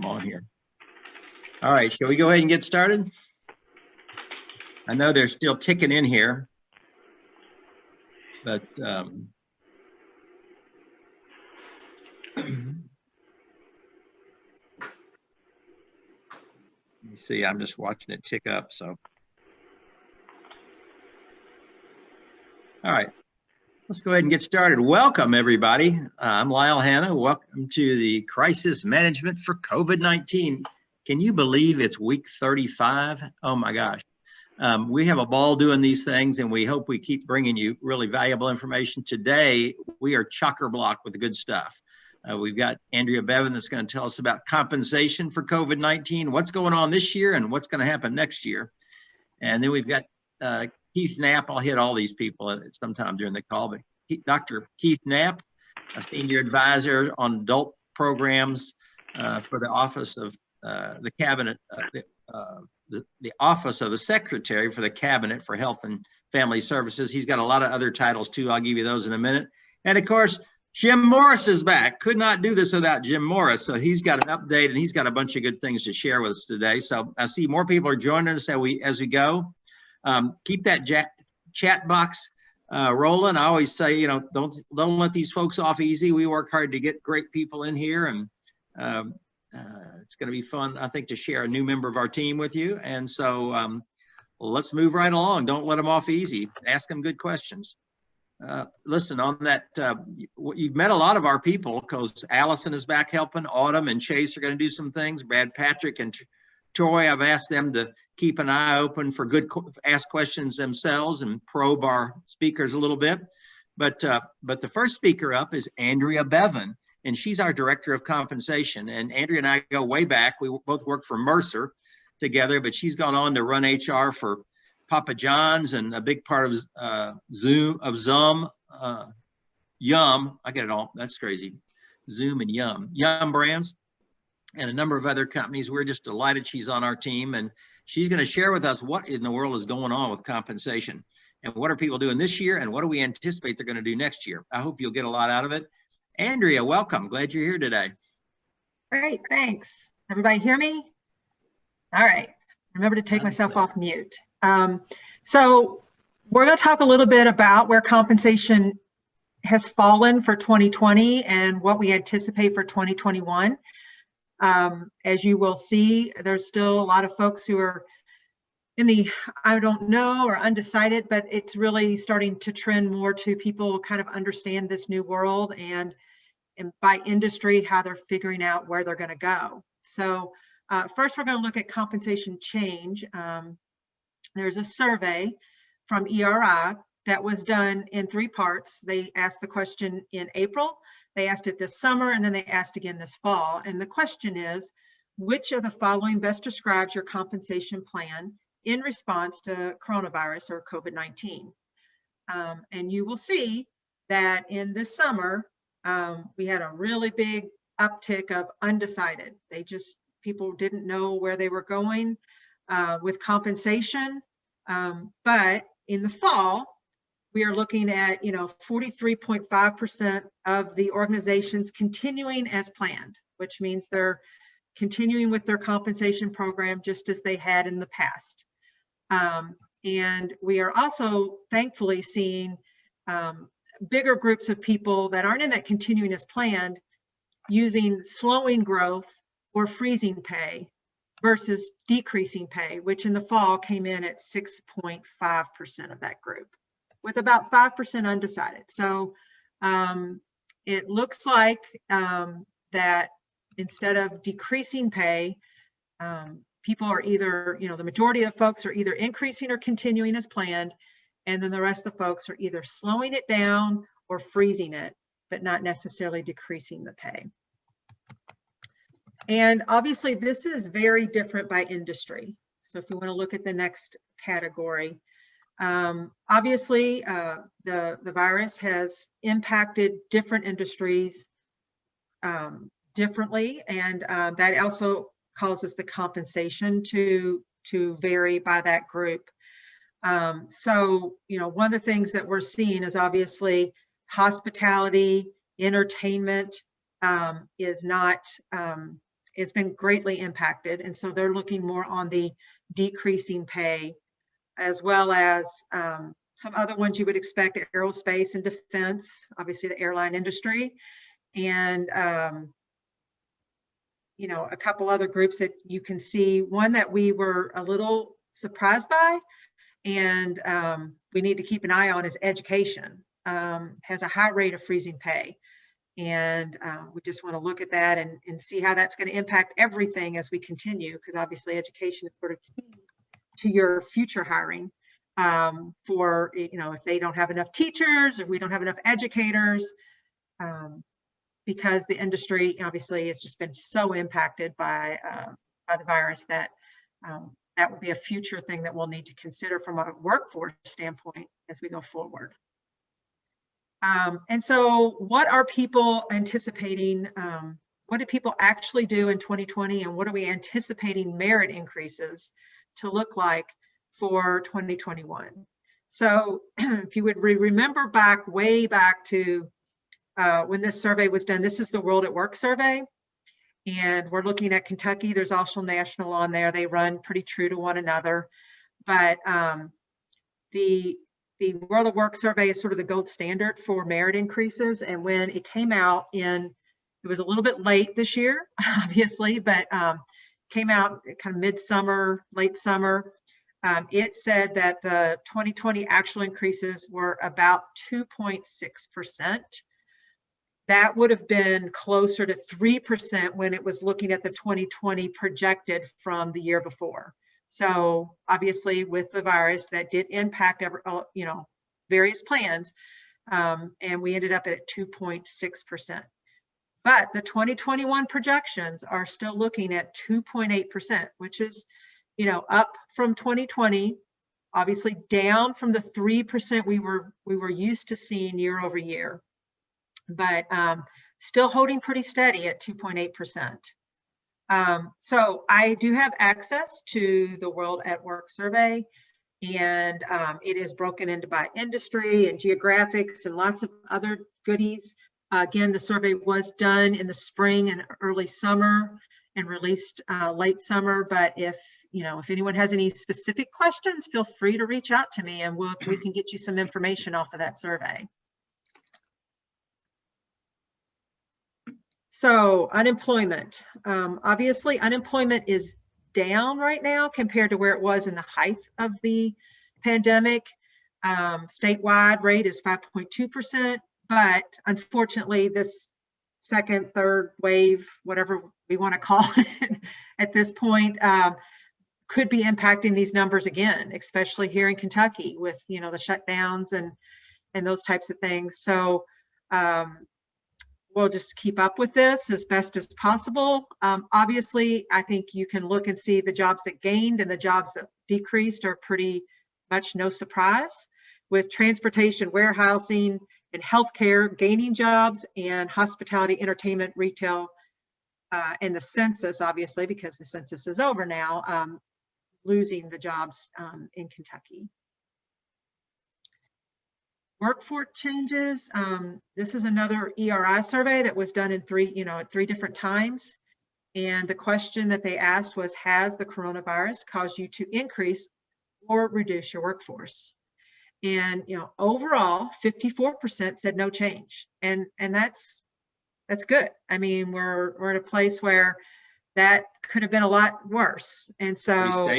them on here. All right, shall we go ahead and get started? I know they're still ticking in here, but let me see, I'm just watching it tick up, so. All right, let's go ahead and get started. Welcome, everybody. I'm Lyle Hanna. Welcome to the Crisis Management for COVID-19. Can you believe it's week 35? Oh my gosh. We have a ball doing these things, and we hope we keep bringing you really valuable information. Today, we are chock-a-block with the good stuff. We've got Andrea Beavin that's going to tell us about compensation for COVID-19, what's going on this year and what's going to happen next year. And then we've got Keith Knapp. I'll hit all these people at sometime during the call, but Dr. Keith Knapp, a senior advisor on adult programs for the Office of the Cabinet, the Office of the Secretary for the Cabinet for Health and Family Services. He's got a lot of other titles too. I'll give you those in a minute. And of course, Jim Morris is back. Could not do this without Jim Morris. So he's got an update and he's got a bunch of good ththings to share with us today. So I see more people are joining us as we go. Keep that chat box rolling. I always say, you know, don't let these folks off easy. We work hard to get great people in here, and it's going to be fun, I think, to share a new member of our team with you. And so let's move right along. Don't let them off easy. Ask them good questions. Listen, on that, you've met a lot of our people because Allison is back helping. Autumn and Chase are going to do some things. Brad Patrick and Troy, I've asked them to keep an eye open for ask questions themselves and probe our speakers a little bit. But the first speaker up is Andrea Beavin, and she's our Director of Compensation. And Andrea and I go way back. We both worked for Mercer together, but she's gone on to run HR for Papa John's and a big part of Yum. I get it all. That's crazy. Zoom and Yum Brands, and a number of other companies. We're just delighted she's on our team, and she's going to share with us what in the world is going on with compensation and what are people doing this year and what do we anticipate they're going to do next year. I hope you'll get a lot out of it. Andrea, welcome. Glad you're here today. Great, thanks. Everybody hear me? All right. Remember to take myself off mute. So we're going to talk a little bit about where compensation has fallen for 2020 and what we anticipate for 2021. As you will see, there's still a lot of folks who are in the I don't know or undecided, but it's really starting to trend more to people kind of understand this new world and by industry, how they're figuring out where they're going to go. So first, we're going to look at compensation change. There's a survey from ERI that was done in 3 parts. They asked the question in April, they asked it this summer, and then they asked again this fall. And the question is, which of the following best describes your compensation plan in response to coronavirus or COVID-19? And you will see that in this summer, we had a really big uptick of undecided. People didn't know where they were going with compensation. But in the fall, we are looking at 43.5% of the organizations continuing as planned, which means they're continuing with their compensation program just as they had in the past. And we are also thankfully seeing bigger groups of people that aren't in that continuing as planned using slowing growth or freezing pay versus decreasing pay, which in the fall came in at 6.5% of that group, with about 5% undecided. So it looks like that instead of decreasing pay, people are either, the majority of folks are either increasing or continuing as planned, and then the rest of the folks are either slowing it down or freezing it, but not necessarily decreasing the pay. And obviously this is very different by industry. So if you want to look at the next category, obviously the virus has impacted different industries differently, and that also causes the compensation to vary by that group. So, one of the things that we're seeing is obviously hospitality, entertainment is not has been greatly impacted. And so they're looking more on the decreasing pay, as well as some other ones you would expect: aerospace and defense, obviously the airline industry, and you know, a couple other groups that you can see. One that we were a little surprised by, and we need to keep an eye on, is education. Has a high rate of freezing pay. And we just want to look at that and see how that's going to impact everything as we continue, because obviously education is sort of key to your future hiring, for, you know, if they don't have enough teachers, if we don't have enough educators, because the industry obviously has just been so impacted by the virus, that that would be a future thing that we'll need to consider from a workforce standpoint as we go forward. And so what are people anticipating? What did people actually do in 2020? And what are we anticipating merit increases to look like for 2021? So if you would remember back, way back to when this survey was done, this is the World at Work survey. And we're looking at Kentucky. There's also national on there. They run pretty true to one another. But the World at Work survey is sort of the gold standard for merit increases. And when it came out it was a little bit late this year, obviously, but came out kind of midsummer, late summer. It said that the 2020 actual increases were about 2.6%. That would have been closer to 3% when it was looking at the 2020 projected from the year before. So obviously with the virus, that did impact you know, various plans, and we ended up at 2.6%. But the 2021 projections are still looking at 2.8%, which is, you know, up from 2020, obviously down from the 3% we were used to seeing year over year, but still holding pretty steady at 2.8%. So I do have access to the World at Work survey, and it is broken into by industry and geographics and lots of other goodies. Again, the survey was done in the spring and early summer and released late summer. But if anyone has any specific questions, feel free to reach out to me, and we can get you some information off of that survey. So unemployment, obviously unemployment is down right now compared to where it was in the height of the pandemic. Statewide rate is 5.2%, but unfortunately this second, third wave, whatever we want to call it at this point, could be impacting these numbers again, especially here in Kentucky with, the shutdowns and those types of things. So we'll just keep up with this as best as possible. Obviously, I think you can look and see the jobs that gained and the jobs that decreased are pretty much no surprise, with transportation, warehousing, and healthcare gaining jobs, and hospitality, entertainment, retail, and the census, obviously, because the census is over now, losing the jobs in Kentucky. Workforce changes. This is another ERI survey that was done in at three different times. And the question that they asked was, has the coronavirus caused you to increase or reduce your workforce? And, overall, 54% said no change. And that's good. I mean, we're at a place where that could have been a lot worse. And so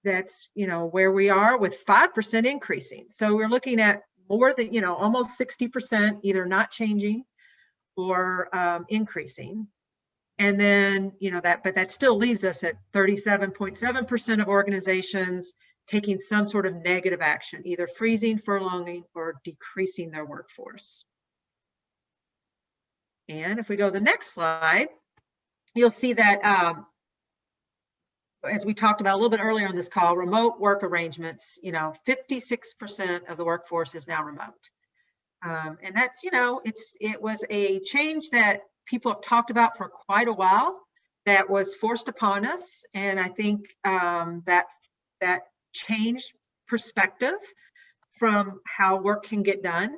that's, where we are, with 5% increasing. So we're looking at more than, almost 60% either not changing or increasing. And then, but that still leaves us at 37.7% of organizations taking some sort of negative action, either freezing, furloughing, or decreasing their workforce. And if we go to the next slide, you'll see that as we talked about a little bit earlier on this call, remote work arrangements, 56% of the workforce is now remote. And that's, it was a change that people have talked about for quite a while, that was forced upon us. And I think that changed perspective from how work can get done.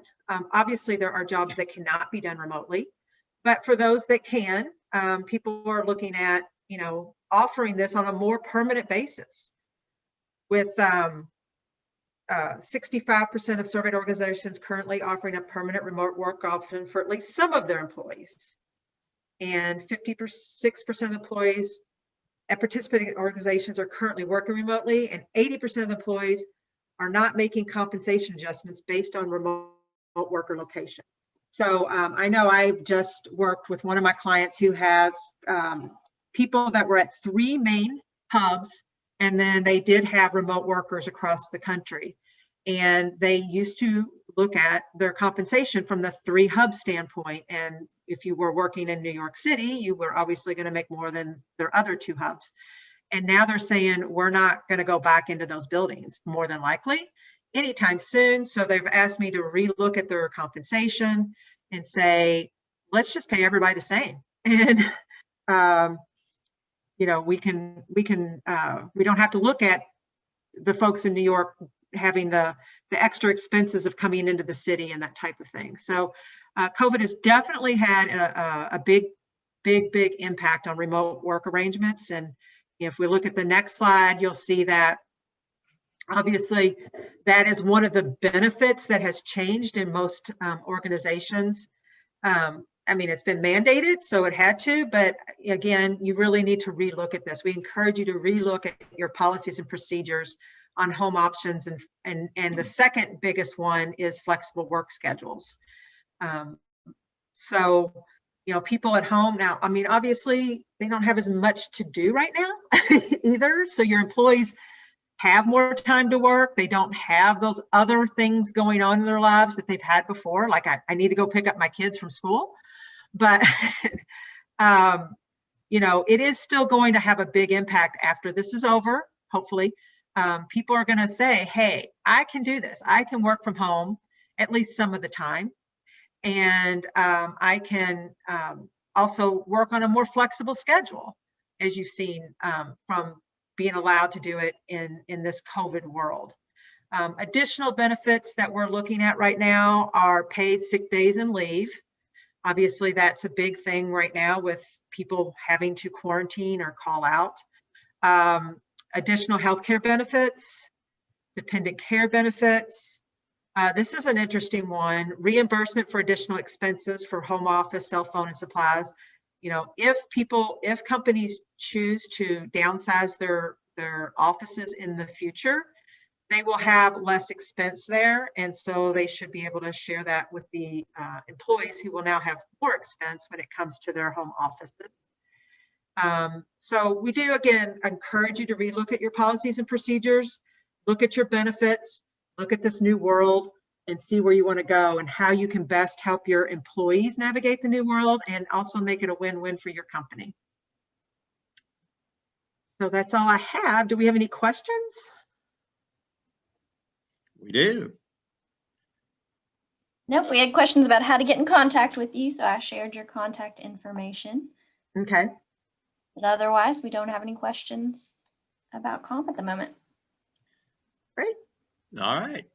Obviously, there are jobs that cannot be done remotely. But for those that can, people are looking at, offering this on a more permanent basis with 65% of surveyed organizations currently offering a permanent remote work option for at least some of their employees. And 56% of employees at participating organizations are currently working remotely, and 80% of the employees are not making compensation adjustments based on remote worker location. So I know I've just worked with one of my clients who has people that were at 3 main hubs, and then they did have remote workers across the country. And they used to look at their compensation from the 3 hub standpoint. And if you were working in New York City, you were obviously going to make more than their other 2 hubs. And now they're saying, we're not going to go back into those buildings, more than likely, anytime soon. So they've asked me to relook at their compensation and say, let's just pay everybody the same. And, we don't have to look at the folks in New York having the extra expenses of coming into the city and that type of thing. So COVID has definitely had a big impact on remote work arrangements. And if we look at the next slide, you'll see that obviously that is one of the benefits that has changed in most organizations. I mean, it's been mandated, so it had to, but again, you really need to relook at this. We encourage you to relook at your policies and procedures on home options, and the second biggest one is flexible work schedules. So, people at home now, I mean, obviously they don't have as much to do right now either. So your employees have more time to work. They don't have those other things going on in their lives that they've had before. Like I need to go pick up my kids from school, but it is still going to have a big impact after this is over, hopefully. People are going to say, hey, I can do this. I can work from home at least some of the time. And I can also work on a more flexible schedule, as you've seen from being allowed to do it in this COVID world. Additional benefits that we're looking at right now are paid sick days and leave. Obviously, that's a big thing right now with people having to quarantine or call out. Additional healthcare benefits, dependent care benefits. This is an interesting one. Reimbursement for additional expenses for home office, cell phone, and supplies. If companies choose to downsize their offices in the future, they will have less expense there. And so they should be able to share that with the employees who will now have more expense when it comes to their home offices. So we do, again, encourage you to relook at your policies and procedures, look at your benefits, look at this new world, and see where you want to go and how you can best help your employees navigate the new world and also make it a win-win for your company. So that's all I have. Do we have any questions? We do. Nope, we had questions about how to get in contact with you, so I shared your contact information. Okay. But otherwise, we don't have any questions about comp at the moment. Great. All right.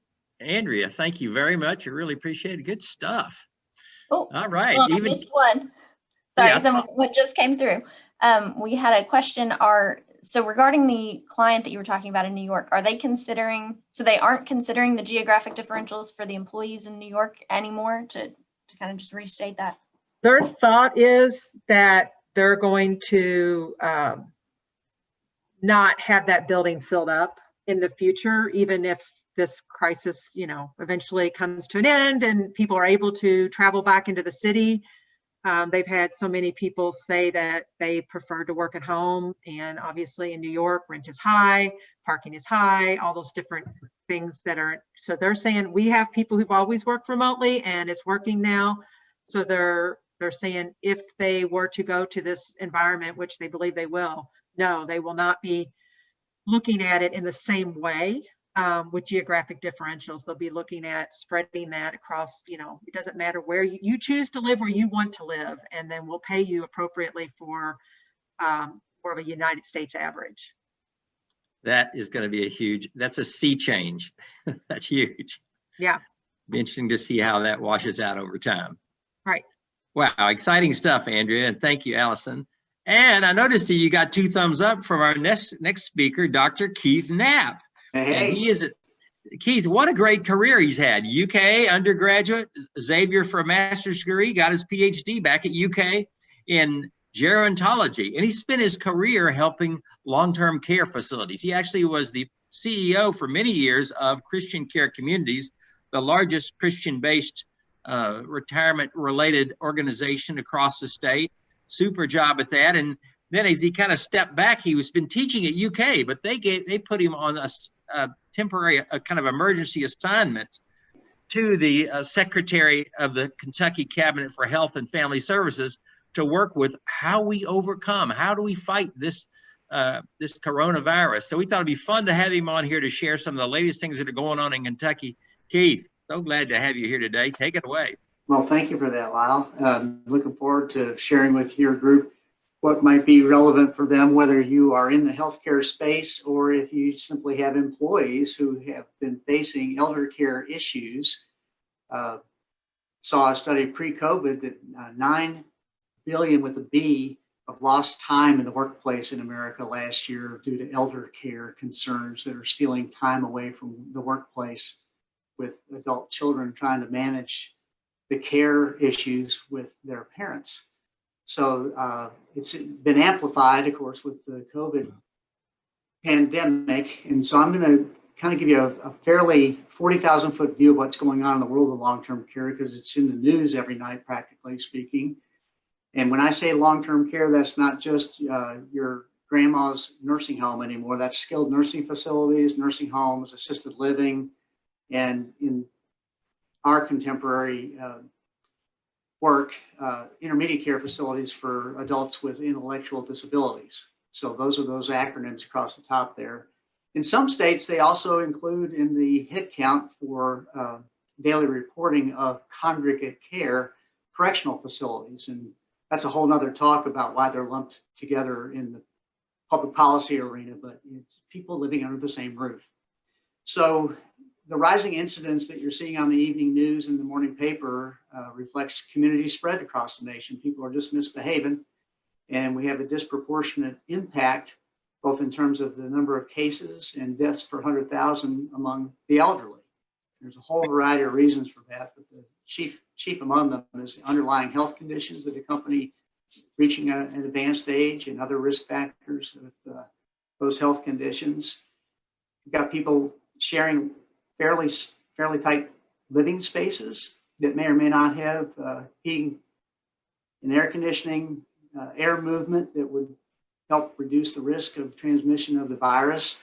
Andrea, thank you very much. I really appreciate it. Good stuff. Oh, all right. well, I missed one. Sorry, Yeah. someone just came through. We had a question. So regarding the client that you were talking about in New York, are they considering, so they aren't considering the geographic differentials for the employees in New York anymore, to kind of just restate that? Their thought is that they're going to not have that building filled up in the future, even if this crisis, eventually comes to an end and people are able to travel back into the city. They've had so many people say that they prefer to work at home, and obviously in New York, rent is high, parking is high, all those different things that are, so they're saying we have people who've always worked remotely and it's working now. So they're saying if they were to go to this environment, which they believe they will, no, they will not be looking at it in the same way with geographic differentials. They'll be looking at spreading that across, it doesn't matter where you choose to live, where you want to live, and then we'll pay you appropriately for more of a United States average. That is going to be that's a sea change. That's huge. Yeah. Be interesting to see how that washes out over time. Right. Wow, exciting stuff, Andrea, and thank you, Allison. And I noticed that you got 2 thumbs up from our next speaker, Dr. Keith Knapp. Hey. And he is Keith, what a great career he's had. UK undergraduate, Xavier for a master's degree, got his PhD back at UK in gerontology. And he spent his career helping long-term care facilities. He actually was the CEO for many years of Christian Care Communities, the largest Christian-based retirement-related organization across the state. Super job at that. And then as he kind of stepped back, he was been teaching at UK, but they put him on a temporary, kind of emergency assignment to the Secretary of the Kentucky Cabinet for Health and Family Services to work with how we overcome, how do we fight this this coronavirus. So we thought it'd be fun to have him on here to share some of the latest things that are going on in Kentucky. Keith, so glad to have you here today. Take it away. Well, thank you for that, Lyle. Looking forward to sharing with your group what might be relevant for them, whether you are in the healthcare space or if you simply have employees who have been facing elder care issues. Saw a study pre-COVID that 9 billion with a B of lost time in the workplace in America last year due to elder care concerns that are stealing time away from the workplace with adult children trying to manage the care issues with their parents. So it's been amplified, of course, with the COVID pandemic. And so I'm going to kind of give you a fairly 40,000 foot view of what's going on in the world of long-term care, because it's in the news every night, practically speaking. And when I say long-term care, that's not just your grandma's nursing home anymore. That's skilled nursing facilities, nursing homes, assisted living, and in our contemporary work, intermediate care facilities for adults with intellectual disabilities. So those are those acronyms across the top there. In some states, they also include in the HIT count for daily reporting of congregate care correctional facilities. And that's a whole nother talk about why they're lumped together in the public policy arena, but it's people living under the same roof. So the rising incidence that you're seeing on the evening news and the morning paper reflects community spread across the nation. People are just misbehaving, and we have a disproportionate impact, both in terms of the number of cases and deaths per 100,000 among the elderly. There's a whole variety of reasons for that, but the chief among them is the underlying health conditions that accompany reaching an advanced age and other risk factors with those health conditions. You've got people sharing fairly tight living spaces that may or may not have heating and air conditioning, air movement that would help reduce the risk of transmission of the virus.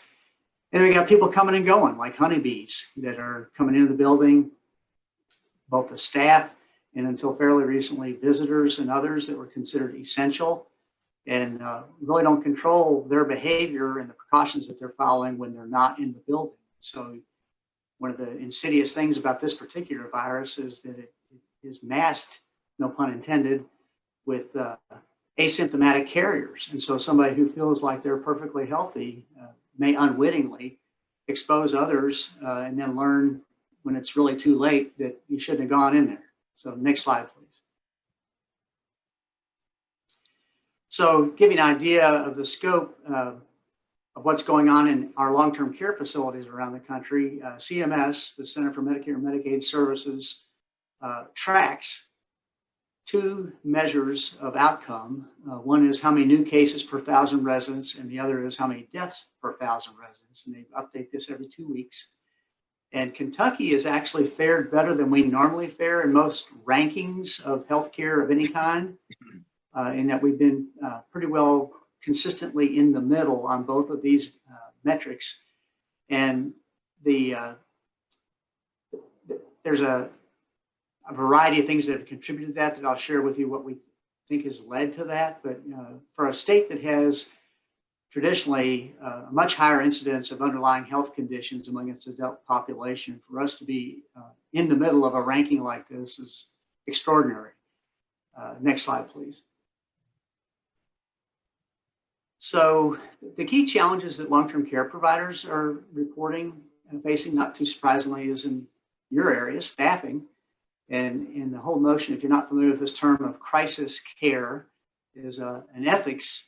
And we got people coming and going, like honeybees that are coming into the building, both the staff and until fairly recently, visitors and others that were considered essential, and really don't control their behavior and the precautions that they're following when they're not in the building. So one of the insidious things about this particular virus is that it is masked, no pun intended, with asymptomatic carriers. And so somebody who feels like they're perfectly healthy may unwittingly expose others and then learn when it's really too late that you shouldn't have gone in there. So next slide, please. So give you an idea of the scope of what's going on in our long-term care facilities around the country. CMS, the Center for Medicare and Medicaid Services, tracks 2 measures of outcome. One is how many new cases per 1,000 residents, and the other is how many deaths per 1,000 residents. And they update this every 2 weeks. And Kentucky has actually fared better than we normally fare in most rankings of healthcare of any kind, in that we've been pretty well consistently in the middle on both of these metrics. And there's a variety of things that have contributed to that I'll share with you what we think has led to that. But for a state that has traditionally a much higher incidence of underlying health conditions among its adult population, for us to be in the middle of a ranking like this is extraordinary. Next slide, please. So the key challenges that long-term care providers are reporting and facing, not too surprisingly, is in your area, staffing. And the whole notion, if you're not familiar with this term of crisis care, is an ethics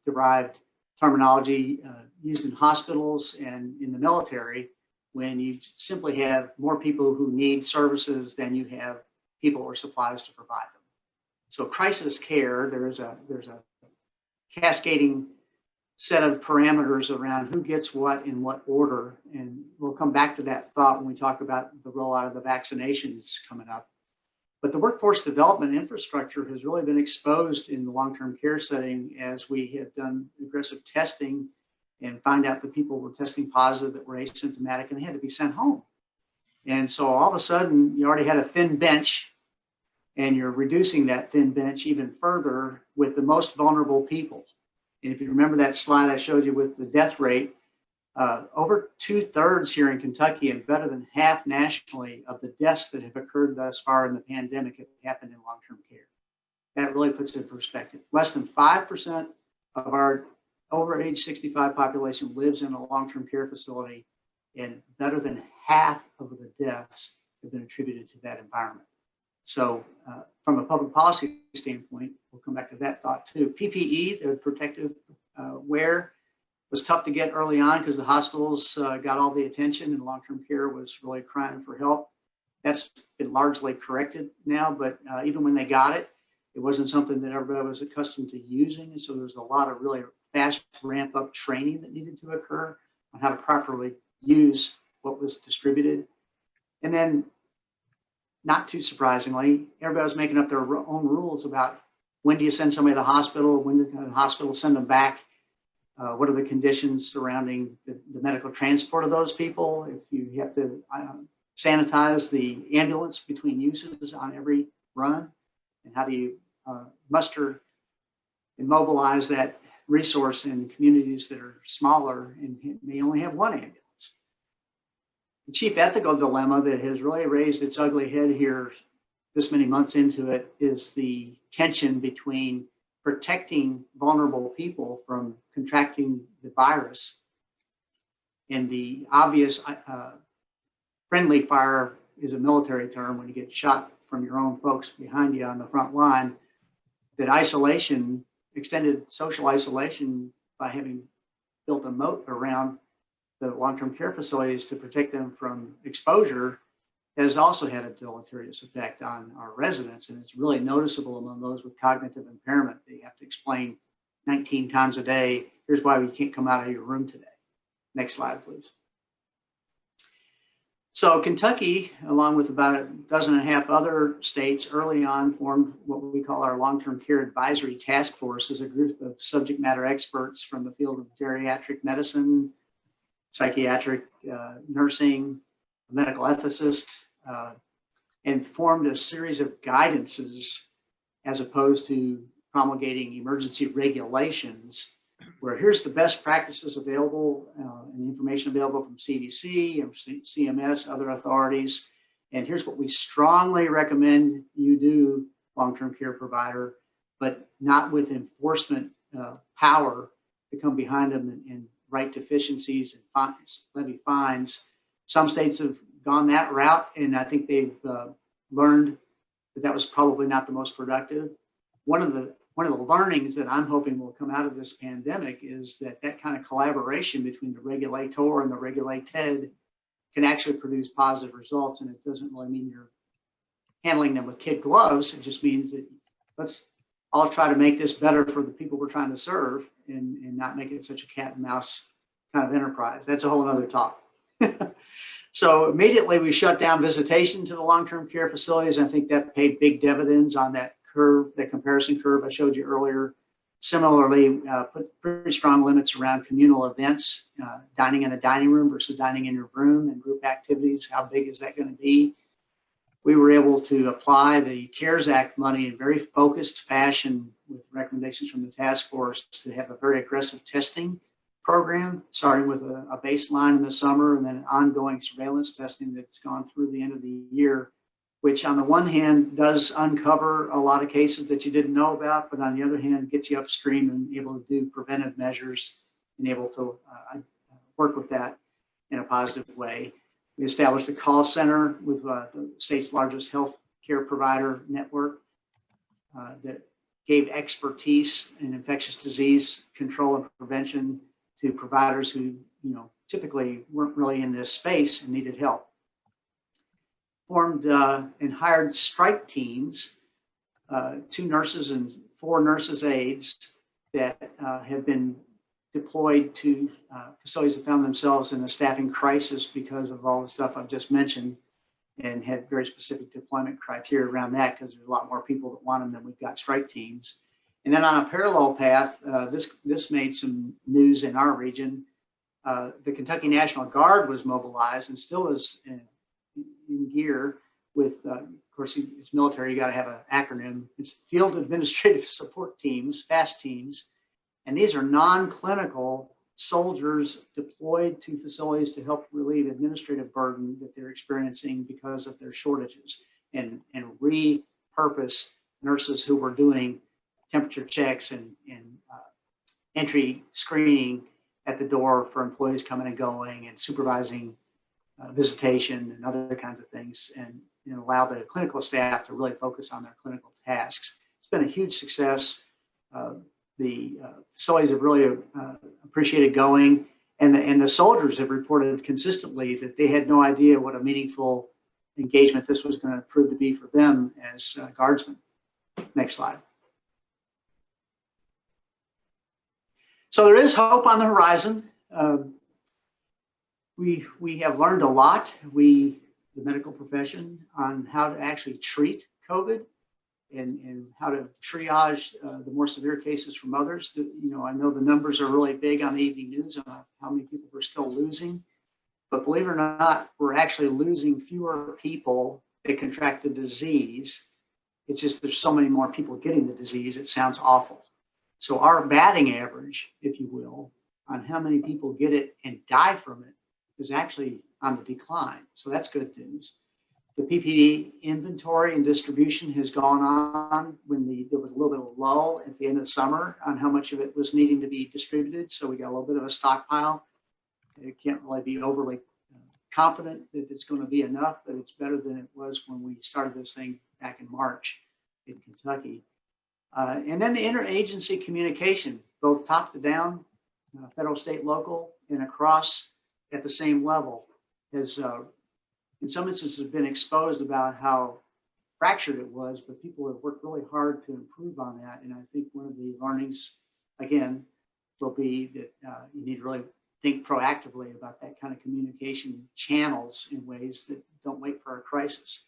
derived terminology used in hospitals and in the military when you simply have more people who need services than you have people or supplies to provide them. So crisis care, there's a cascading set of parameters around who gets what in what order. And we'll come back to that thought when we talk about the rollout of the vaccinations coming up. But the workforce development infrastructure has really been exposed in the long-term care setting as we have done aggressive testing and find out that people were testing positive that were asymptomatic and they had to be sent home. And so all of a sudden, you already had a thin bench, and you're reducing that thin bench even further with the most vulnerable people. And if you remember that slide I showed you with the death rate, over 2/3 here in Kentucky and better than half nationally of the deaths that have occurred thus far in the pandemic have happened in long-term care. That really puts it in perspective. Less than 5% of our over age 65 population lives in a long-term care facility, and better than half of the deaths have been attributed to that environment. So from a public policy standpoint, we'll come back to that thought too. PPE, the protective wear, was tough to get early on because the hospitals got all the attention and long-term care was really crying for help. That's been largely corrected now, but even when they got it, it wasn't something that everybody was accustomed to using. And so there's a lot of really fast ramp up training that needed to occur on how to properly use what was distributed. And then, not too surprisingly, everybody was making up their own rules about when do you send somebody to the hospital, when does the hospital send them back, what are the conditions surrounding the medical transport of those people, if you have to sanitize the ambulance between uses on every run, and how do you muster and mobilize that resource in communities that are smaller and may only have one ambulance. The chief ethical dilemma that has really raised its ugly head here this many months into it is the tension between protecting vulnerable people from contracting the virus and the obvious friendly fire is a military term when you get shot from your own folks behind you on the front line, that isolation, extended social isolation by having built a moat around the long-term care facilities to protect them from exposure has also had a deleterious effect on our residents. And it's really noticeable among those with cognitive impairment. They have to explain 19 times a day, here's why we can't come out of your room today. Next slide, please. So Kentucky, along with about a dozen and a half other states, early on formed what we call our long-term care advisory task force, as a group of subject matter experts from the field of geriatric medicine, psychiatric nursing, medical ethicist, and formed a series of guidances as opposed to promulgating emergency regulations, where here's the best practices available and information available from CDC and CMS, other authorities. And here's what we strongly recommend you do, long-term care provider, but not with enforcement power to come behind them and right deficiencies and fines, levy fines. Some states have gone that route, and I think they've learned that that was probably not the most productive. One of the learnings that I'm hoping will come out of this pandemic is that that kind of collaboration between the regulator and the regulated can actually produce positive results. And it doesn't really mean you're handling them with kid gloves. It just means that let's all try to make this better for the people we're trying to serve and not make it such a cat and mouse kind of enterprise. That's a whole other talk. So immediately we shut down visitation to the long-term care facilities. I think that paid big dividends on that curve, that comparison curve I showed you earlier. Similarly, put pretty strong limits around communal events, dining in a dining room versus dining in your room, and group activities. How big is that going to be? We were able to apply the CARES Act money in very focused fashion with recommendations from the task force to have a very aggressive testing program, starting with a baseline in the summer and then ongoing surveillance testing that's gone through the end of the year, which on the one hand does uncover a lot of cases that you didn't know about, but on the other hand gets you upstream and able to do preventive measures and able to work with that in a positive way. We established a call center with the state's largest health care provider network that gave expertise in infectious disease control and prevention to providers who, typically weren't really in this space and needed help. Formed and hired strike teams, 2 nurses and 4 nurses aides that have been deployed to facilities that found themselves in a staffing crisis because of all the stuff I've just mentioned, and had very specific deployment criteria around that because there's a lot more people that want them than we've got strike teams. And then on a parallel path, this made some news in our region. The Kentucky National Guard was mobilized and still is in gear with, of course, it's military, you got to have an acronym. It's Field Administrative Support Teams, FAST teams. And these are non-clinical soldiers deployed to facilities to help relieve administrative burden that they're experiencing because of their shortages, and repurpose nurses who were doing temperature checks and entry screening at the door for employees coming and going, and supervising visitation and other kinds of things, and allow the clinical staff to really focus on their clinical tasks. It's been a huge success. The facilities have really appreciated going, and the soldiers have reported consistently that they had no idea what a meaningful engagement this was going to prove to be for them as guardsmen. Next slide. So there is hope on the horizon. We have learned a lot, the medical profession, on how to actually treat COVID and how to triage the more severe cases from others. I know the numbers are really big on the evening news on how many people we're still losing, but believe it or not, we're actually losing fewer people that contract the disease. It's just there's so many more people getting the disease, it sounds awful. So our batting average, if you will, on how many people get it and die from it is actually on the decline. So that's good news. The PPE inventory and distribution has gone on when there was a little bit of a lull at the end of the summer on how much of it was needing to be distributed. So we got a little bit of a stockpile. It can't really be overly confident that it's going to be enough, but it's better than it was when we started this thing back in March in Kentucky. And then the interagency communication, both top to down, federal, state, local, and across at the same level, has in some instances been exposed about how fractured it was, but people have worked really hard to improve on that. And I think one of the learnings, again, will be that you need to really think proactively about that kind of communication channels in ways that don't wait for a crisis.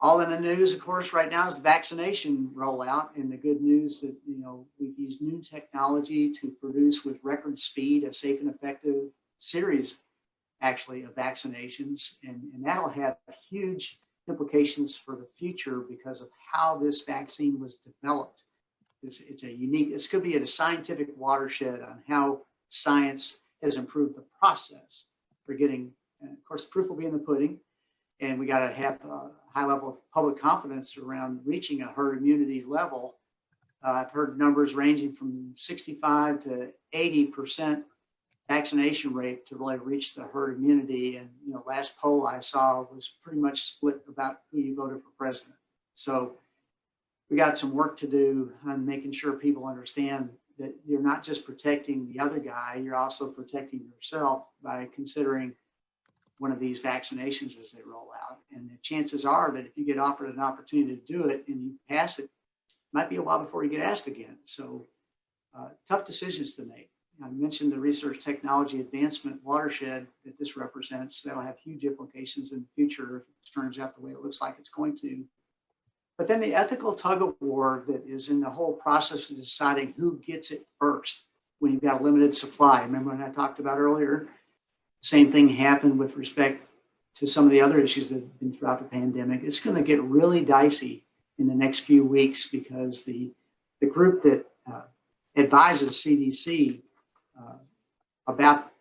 All in the news, of course, right now is the vaccination rollout, and the good news that we've used new technology to produce with record speed a safe and effective series, actually, of vaccinations, and that'll have huge implications for the future because of how this vaccine was developed. It's a unique. This could be a scientific watershed on how science has improved the process for getting. And of course, proof will be in the pudding. And we got to have a high level of public confidence around reaching a herd immunity level. I've heard numbers ranging from 65 to 80% vaccination rate to really reach the herd immunity. And last poll I saw was pretty much split about who you voted for president. So we got some work to do on making sure people understand that you're not just protecting the other guy, you're also protecting yourself by considering one of these vaccinations as they roll out. And the chances are that if you get offered an opportunity to do it and you pass it, might be a while before you get asked again. So tough decisions to make. I mentioned the research technology advancement watershed that this represents. That'll have huge implications in the future if it turns out the way it looks like it's going to. But then the ethical tug of war that is in the whole process of deciding who gets it first when you've got a limited supply. Remember when I talked about earlier? Same thing happened with respect to some of the other issues that have been throughout the pandemic. It's going to get really dicey in the next few weeks because the group that advises CDC about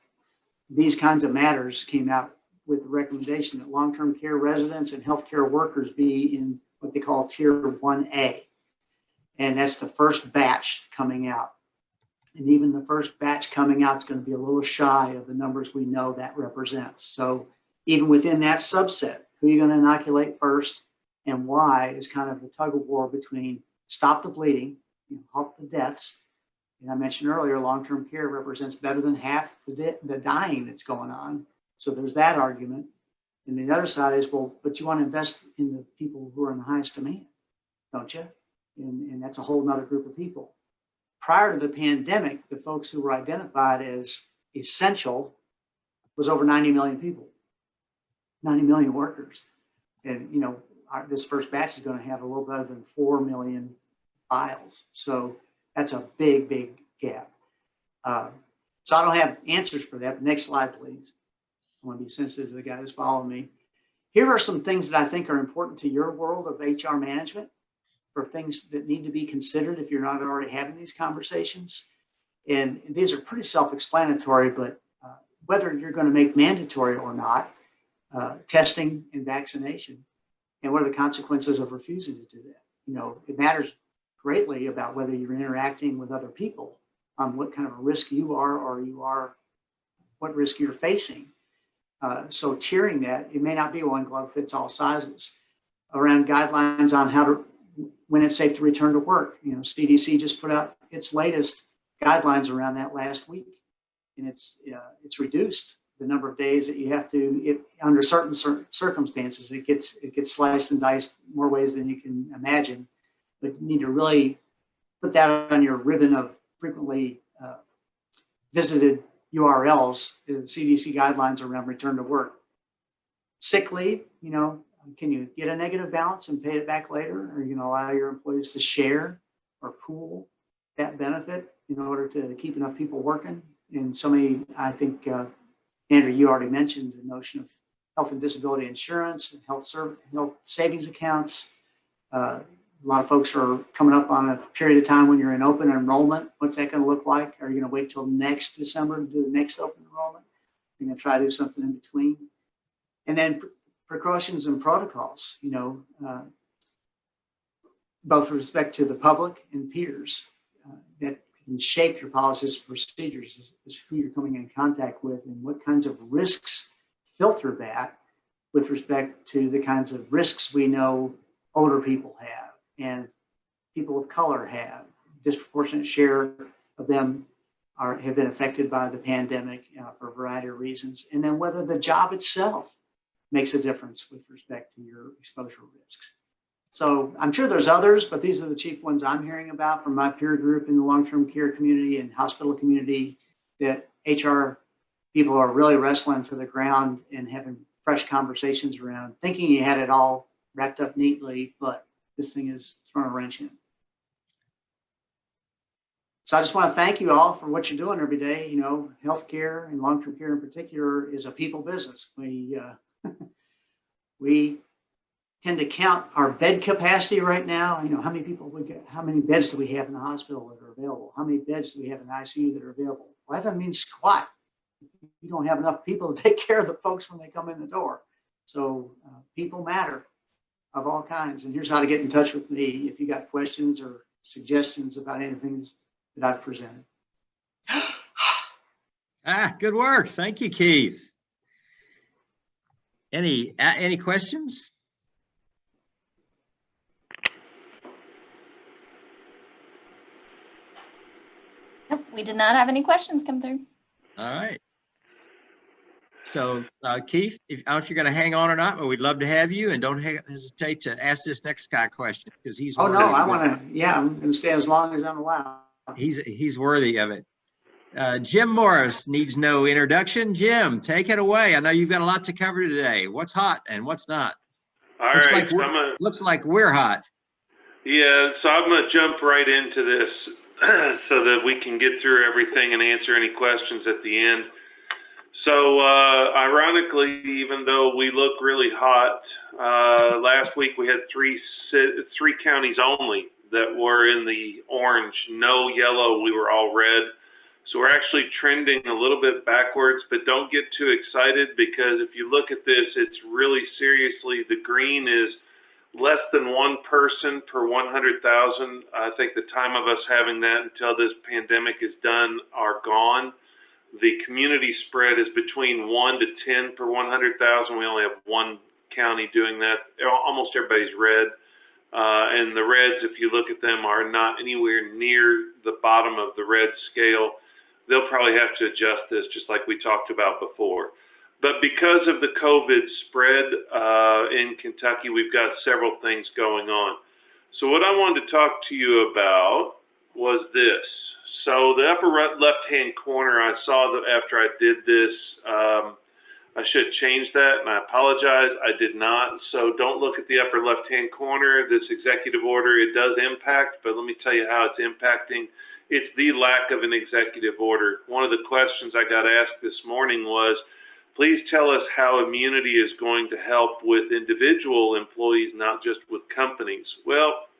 these kinds of matters came out with the recommendation that long-term care residents and healthcare workers be in what they call Tier 1A. And that's the first batch coming out. And even the first batch coming out is going to be a little shy of the numbers we know that represents. So even within that subset, who are you going to inoculate first? and why is kind of the tug of war between stop the bleeding, halt the deaths. And I mentioned earlier, long-term care represents better than half the dying that's going on. So there's that argument. And the other side is, well, but you want to invest in the people who are in the highest demand, don't you? And that's a whole nother group of people. Prior to the pandemic, the folks who were identified as essential was over 90 million people, 90 million workers. And, this first batch is going to have a little better than 4 million files. So that's a big, big gap. So I don't have answers for that. But next slide, please. I want to be sensitive to the guy who's following me. Here are some things that I think are important to your world of HR management, for things that need to be considered if you're not already having these conversations. And these are pretty self-explanatory, but whether you're going to make mandatory or not, testing and vaccination, and what are the consequences of refusing to do that? It matters greatly about whether you're interacting with other people, on what kind of a risk you are, or what risk you're facing. So tiering that, it may not be one glove fits all sizes. Around guidelines on when it's safe to return to work. CDC just put out its latest guidelines around that last week, and it's reduced the number of days that you have to, under certain circumstances, it gets sliced and diced more ways than you can imagine. But you need to really put that on your ribbon of frequently visited URLs, the CDC guidelines around return to work. Sick leave, can you get a negative balance and pay it back later? Or are you going to allow your employees to share or pool that benefit in order to keep enough people working? And I think, Andrea, you already mentioned the notion of health and disability insurance and health savings accounts. A lot of folks are coming up on a period of time when you're in open enrollment. What's that going to look like? Are you going to wait till next December to do the next open enrollment? You're going to try to do something in between. And then precautions and protocols, both with respect to the public and peers, that can shape your policies and procedures is who you're coming in contact with, and what kinds of risks filter that with respect to the kinds of risks we know older people have and people of color have. Disproportionate share of them have been affected by the pandemic for a variety of reasons. And then whether the job itself makes a difference with respect to your exposure risks. So I'm sure there's others, but these are the chief ones I'm hearing about from my peer group in the long-term care community and hospital community, that HR people are really wrestling to the ground and having fresh conversations around, thinking you had it all wrapped up neatly, but this thing is throwing a wrench in. So I just want to thank you all for what you're doing every day. Healthcare and long-term care in particular is a people business. We tend to count our bed capacity right now. How many people we get, how many beds do we have in the hospital that are available? How many beds do we have in ICU that are available? Well, that doesn't mean squat. You don't have enough people to take care of the folks when they come in the door. So people matter of all kinds. And here's how to get in touch with me if you got questions or suggestions about anything that I've presented. Good work. Thank you, Keith. Any questions? Nope, we did not have any questions come through. All right. So Keith, I don't know if you're going to hang on or not, but we'd love to have you, and don't hesitate to ask this next guy a question, because he's. Oh no, I want to. Yeah, I'm going to stay as long as I'm allowed. He's worthy of it. Jim Morris needs no introduction. Jim, take it away. I know you've got a lot to cover today. What's hot and what's not? All looks right. Like looks like we're hot. Yeah, so I'm going to jump right into this so that we can get through everything and answer any questions at the end. So ironically, even though we look really hot, last week we had three counties only that were in the orange, no yellow, we were all red. So we're actually trending a little bit backwards, but don't get too excited, because if you look at this, it's really seriously, the green is less than one person per 100,000. I think the time of us having that until this pandemic is done are gone. The community spread is between 1 to 10 per 100,000. We only have one county doing that. Almost everybody's red. And the reds, if you look at them, are not anywhere near the bottom of the red scale. They'll probably have to adjust this, just like we talked about before. But because of the COVID spread in Kentucky, we've got several things going on. So what I wanted to talk to you about was this. So the upper left-hand corner, I saw that after I did this, I should have changed that, and I apologize, I did not. So don't look at the upper left-hand corner. This executive order, it does impact, but let me tell you how it's impacting. It's the lack of an executive order. One of the questions I got asked this morning was, please tell us how immunity is going to help with individual employees, not just with companies. Well,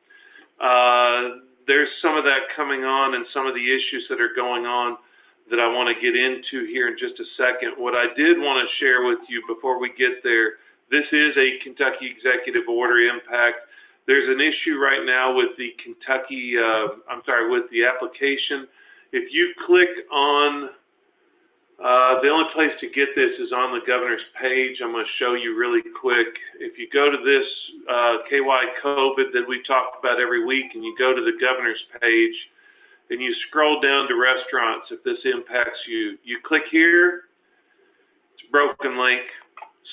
there's some of that coming on and some of the issues that are going on that I want to get into here in just a second. What I did want to share with you before we get there, this is a Kentucky executive order impact. There's an issue right now with the Kentucky, with the application. If you click on, the only place to get this is on the governor's page. I'm going to show you really quick. If you go to this KY COVID that we talked about every week, and you go to the governor's page, and you scroll down to restaurants, if this impacts you, you click here, it's a broken link.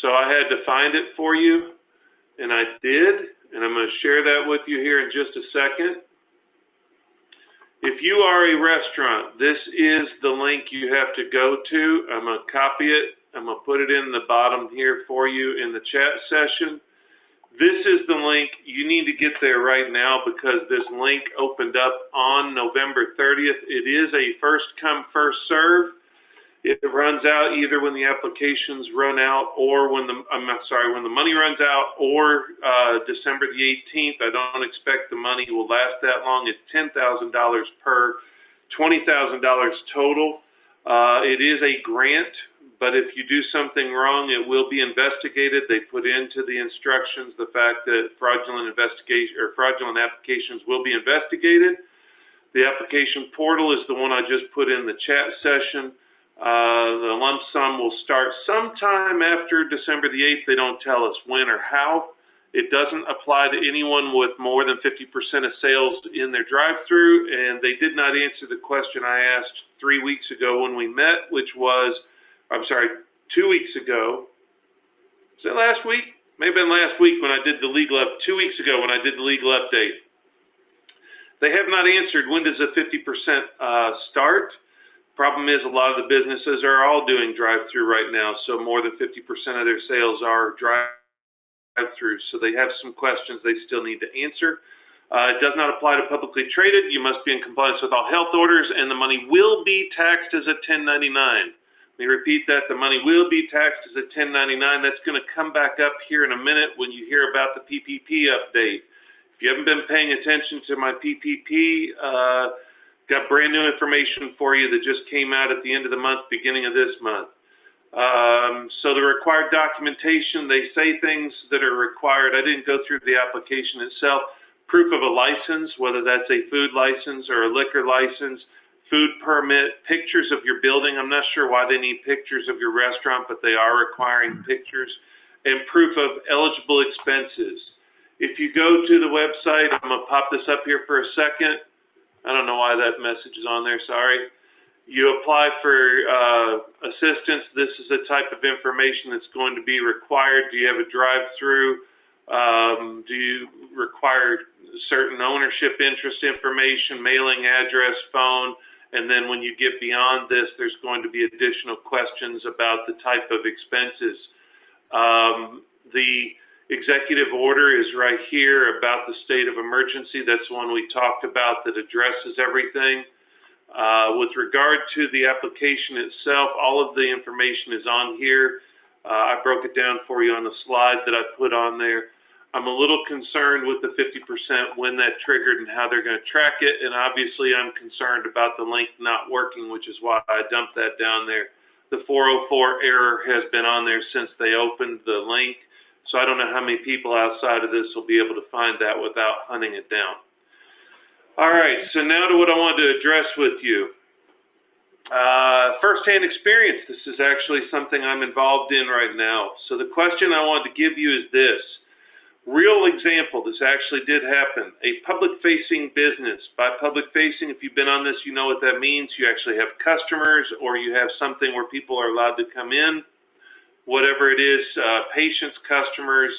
So I had to find it for you, and I did, and I'm going to share that with you here in just a second. If you are a restaurant, this is the link you have to go to. I'm going to copy it. I'm going to put it in the bottom here for you in the chat session. This is the link. You need to get there right now because this link opened up on November 30th. It is a first come, first serve. It runs out either when the applications run out or when the money runs out, or December the 18th. I don't expect the money will last that long. It's $10,000 per, $20,000 total. It is a grant. But if you do something wrong, it will be investigated. They put into the instructions the fact that fraudulent applications will be investigated. The application portal is the one I just put in the chat session. The lump sum will start sometime after December the 8th. They don't tell us when or how. It doesn't apply to anyone with more than 50% of sales in their drive-through. And they did not answer the question I asked 3 weeks ago when we met, which was, 2 weeks ago. Was that last week? Maybe been last week when I did the legal 2 weeks ago when I did the legal update. They have not answered, when does the 50% start? Problem is, a lot of the businesses are all doing drive-through right now, so more than 50% of their sales are drive-through. So they have some questions they still need to answer. It does not apply to publicly traded. You must be in compliance with all health orders, and the money will be taxed as a 1099. Let me repeat that. The money will be taxed as a 1099. That's going to come back up here in a minute when you hear about the PPP update. If you haven't been paying attention to my PPP, got brand new information for you that just came out at the end of the month, beginning of this month. So the required documentation, they say things that are required. I didn't go through the application itself. Proof of a license, whether that's a food license or a liquor license, food permit, pictures of your building. I'm not sure why they need pictures of your restaurant, but they are requiring pictures, and proof of eligible expenses. If you go to the website, I'm going to pop this up here for a second. I don't know why that message is on there, sorry. You apply for assistance. This is the type of information that's going to be required. Do you have a drive-through? Do you require certain ownership interest information, mailing address, phone? And then when you get beyond this, there's going to be additional questions about the type of expenses. The executive order is right here about the state of emergency. That's the one we talked about that addresses everything. With regard to the application itself, all of the information is on here. I broke it down for you on the slide that I put on there. I'm a little concerned with the 50% when that triggered and how they're going to track it. And obviously I'm concerned about the link not working, which is why I dumped that down there. The 404 error has been on there since they opened the link. So I don't know how many people outside of this will be able to find that without hunting it down. All right, so now to what I wanted to address with you. Firsthand experience. This is actually something I'm involved in right now. So the question I wanted to give you is this. Real example, this actually did happen. A public-facing business. By public-facing, if you've been on this, you know what that means. You actually have customers, or you have something where people are allowed to come in, whatever it is, patients, customers,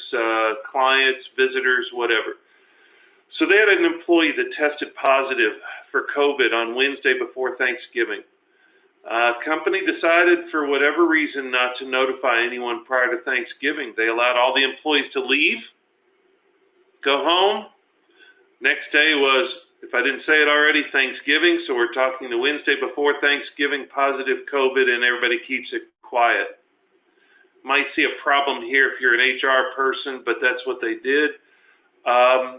clients, visitors, whatever. So they had an employee that tested positive for COVID on Wednesday before Thanksgiving. Company decided for whatever reason not to notify anyone prior to Thanksgiving. They allowed all the employees to leave, go home. Next day was, if I didn't say it already, Thanksgiving. So we're talking the Wednesday before Thanksgiving, positive COVID, and everybody keeps it quiet. Might see a problem here if you're an HR person, but that's what they did.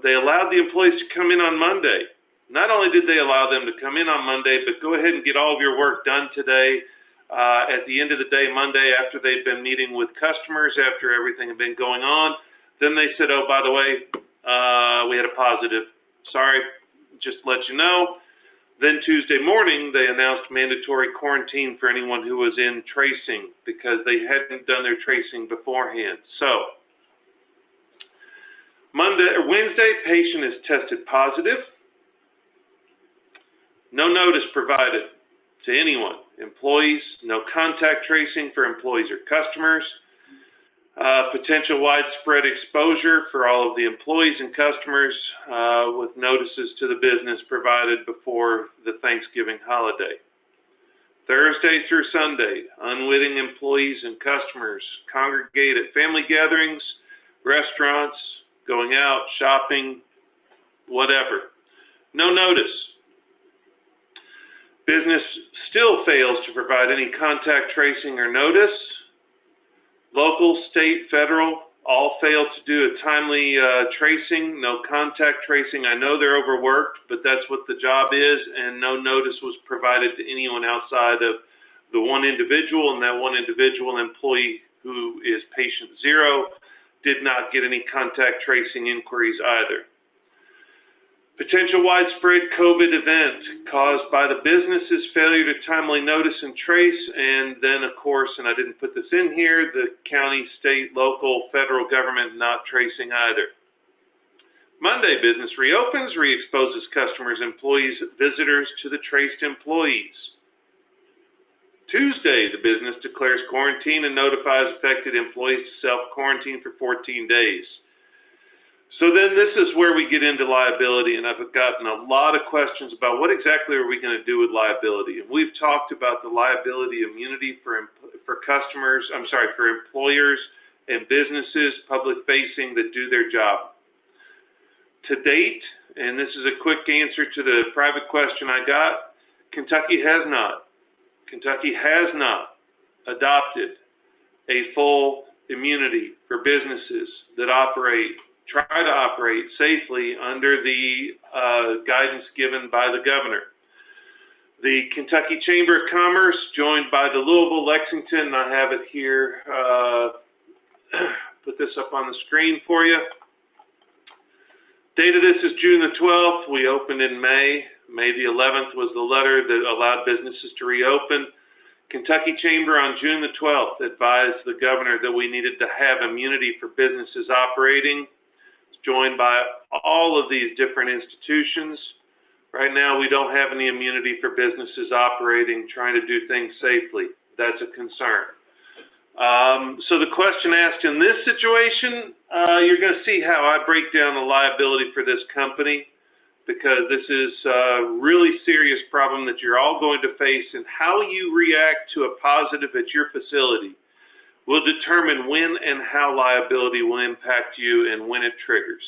They allowed the employees to come in on Monday. Not only did they allow them to come in on Monday, but go ahead and get all of your work done today. At the end of the day, Monday, after they've been meeting with customers, after everything had been going on, then they said, oh, by the way, we had a positive. Sorry, just to let you know. Then Tuesday morning, they announced mandatory quarantine for anyone who was in tracing because they hadn't done their tracing beforehand. So Wednesday, patient is tested positive. No notice provided to anyone, employees, no contact tracing for employees or customers, potential widespread exposure for all of the employees and customers with notices to the business provided before the Thanksgiving holiday. Thursday through Sunday, unwitting employees and customers congregate at family gatherings, restaurants, going out, shopping, whatever. No notice. Business still fails to provide any contact tracing or notice. Local, state, federal, all fail to do a timely tracing, no contact tracing. I know they're overworked, but that's what the job is, and no notice was provided to anyone outside of the one individual, and that one individual employee who is patient 0 did not get any contact tracing inquiries either. Potential widespread COVID event caused by the business's failure to timely notice and trace, and then, of course, and I didn't put this in here, the county, state, local, federal government not tracing either. Monday, business reopens, re-exposes customers, employees, visitors to the traced employees. Tuesday, the business declares quarantine and notifies affected employees to self-quarantine for 14 days. So then this is where we get into liability, and I've gotten a lot of questions about what exactly are we going to do with liability. And we've talked about the liability immunity for employers and businesses, public-facing, that do their job. To date, and this is a quick answer to the private question I got, Kentucky has not adopted a full immunity for businesses that try to operate safely under the guidance given by the governor. The Kentucky Chamber of Commerce, joined by the Louisville, Lexington, I have it here, put this up on the screen for you. Date of this is June the 12th. We opened in May. May the 11th was the letter that allowed businesses to reopen. Kentucky Chamber on June the 12th advised the governor that we needed to have immunity for businesses operating, joined by all of these different institutions. Right now, we don't have any immunity for businesses operating, trying to do things safely. That's a concern. So the question asked in this situation, you're going to see how I break down the liability for this company, because this is a really serious problem that you're all going to face, and how you react to a positive at your facility will determine when and how liability will impact you and when it triggers.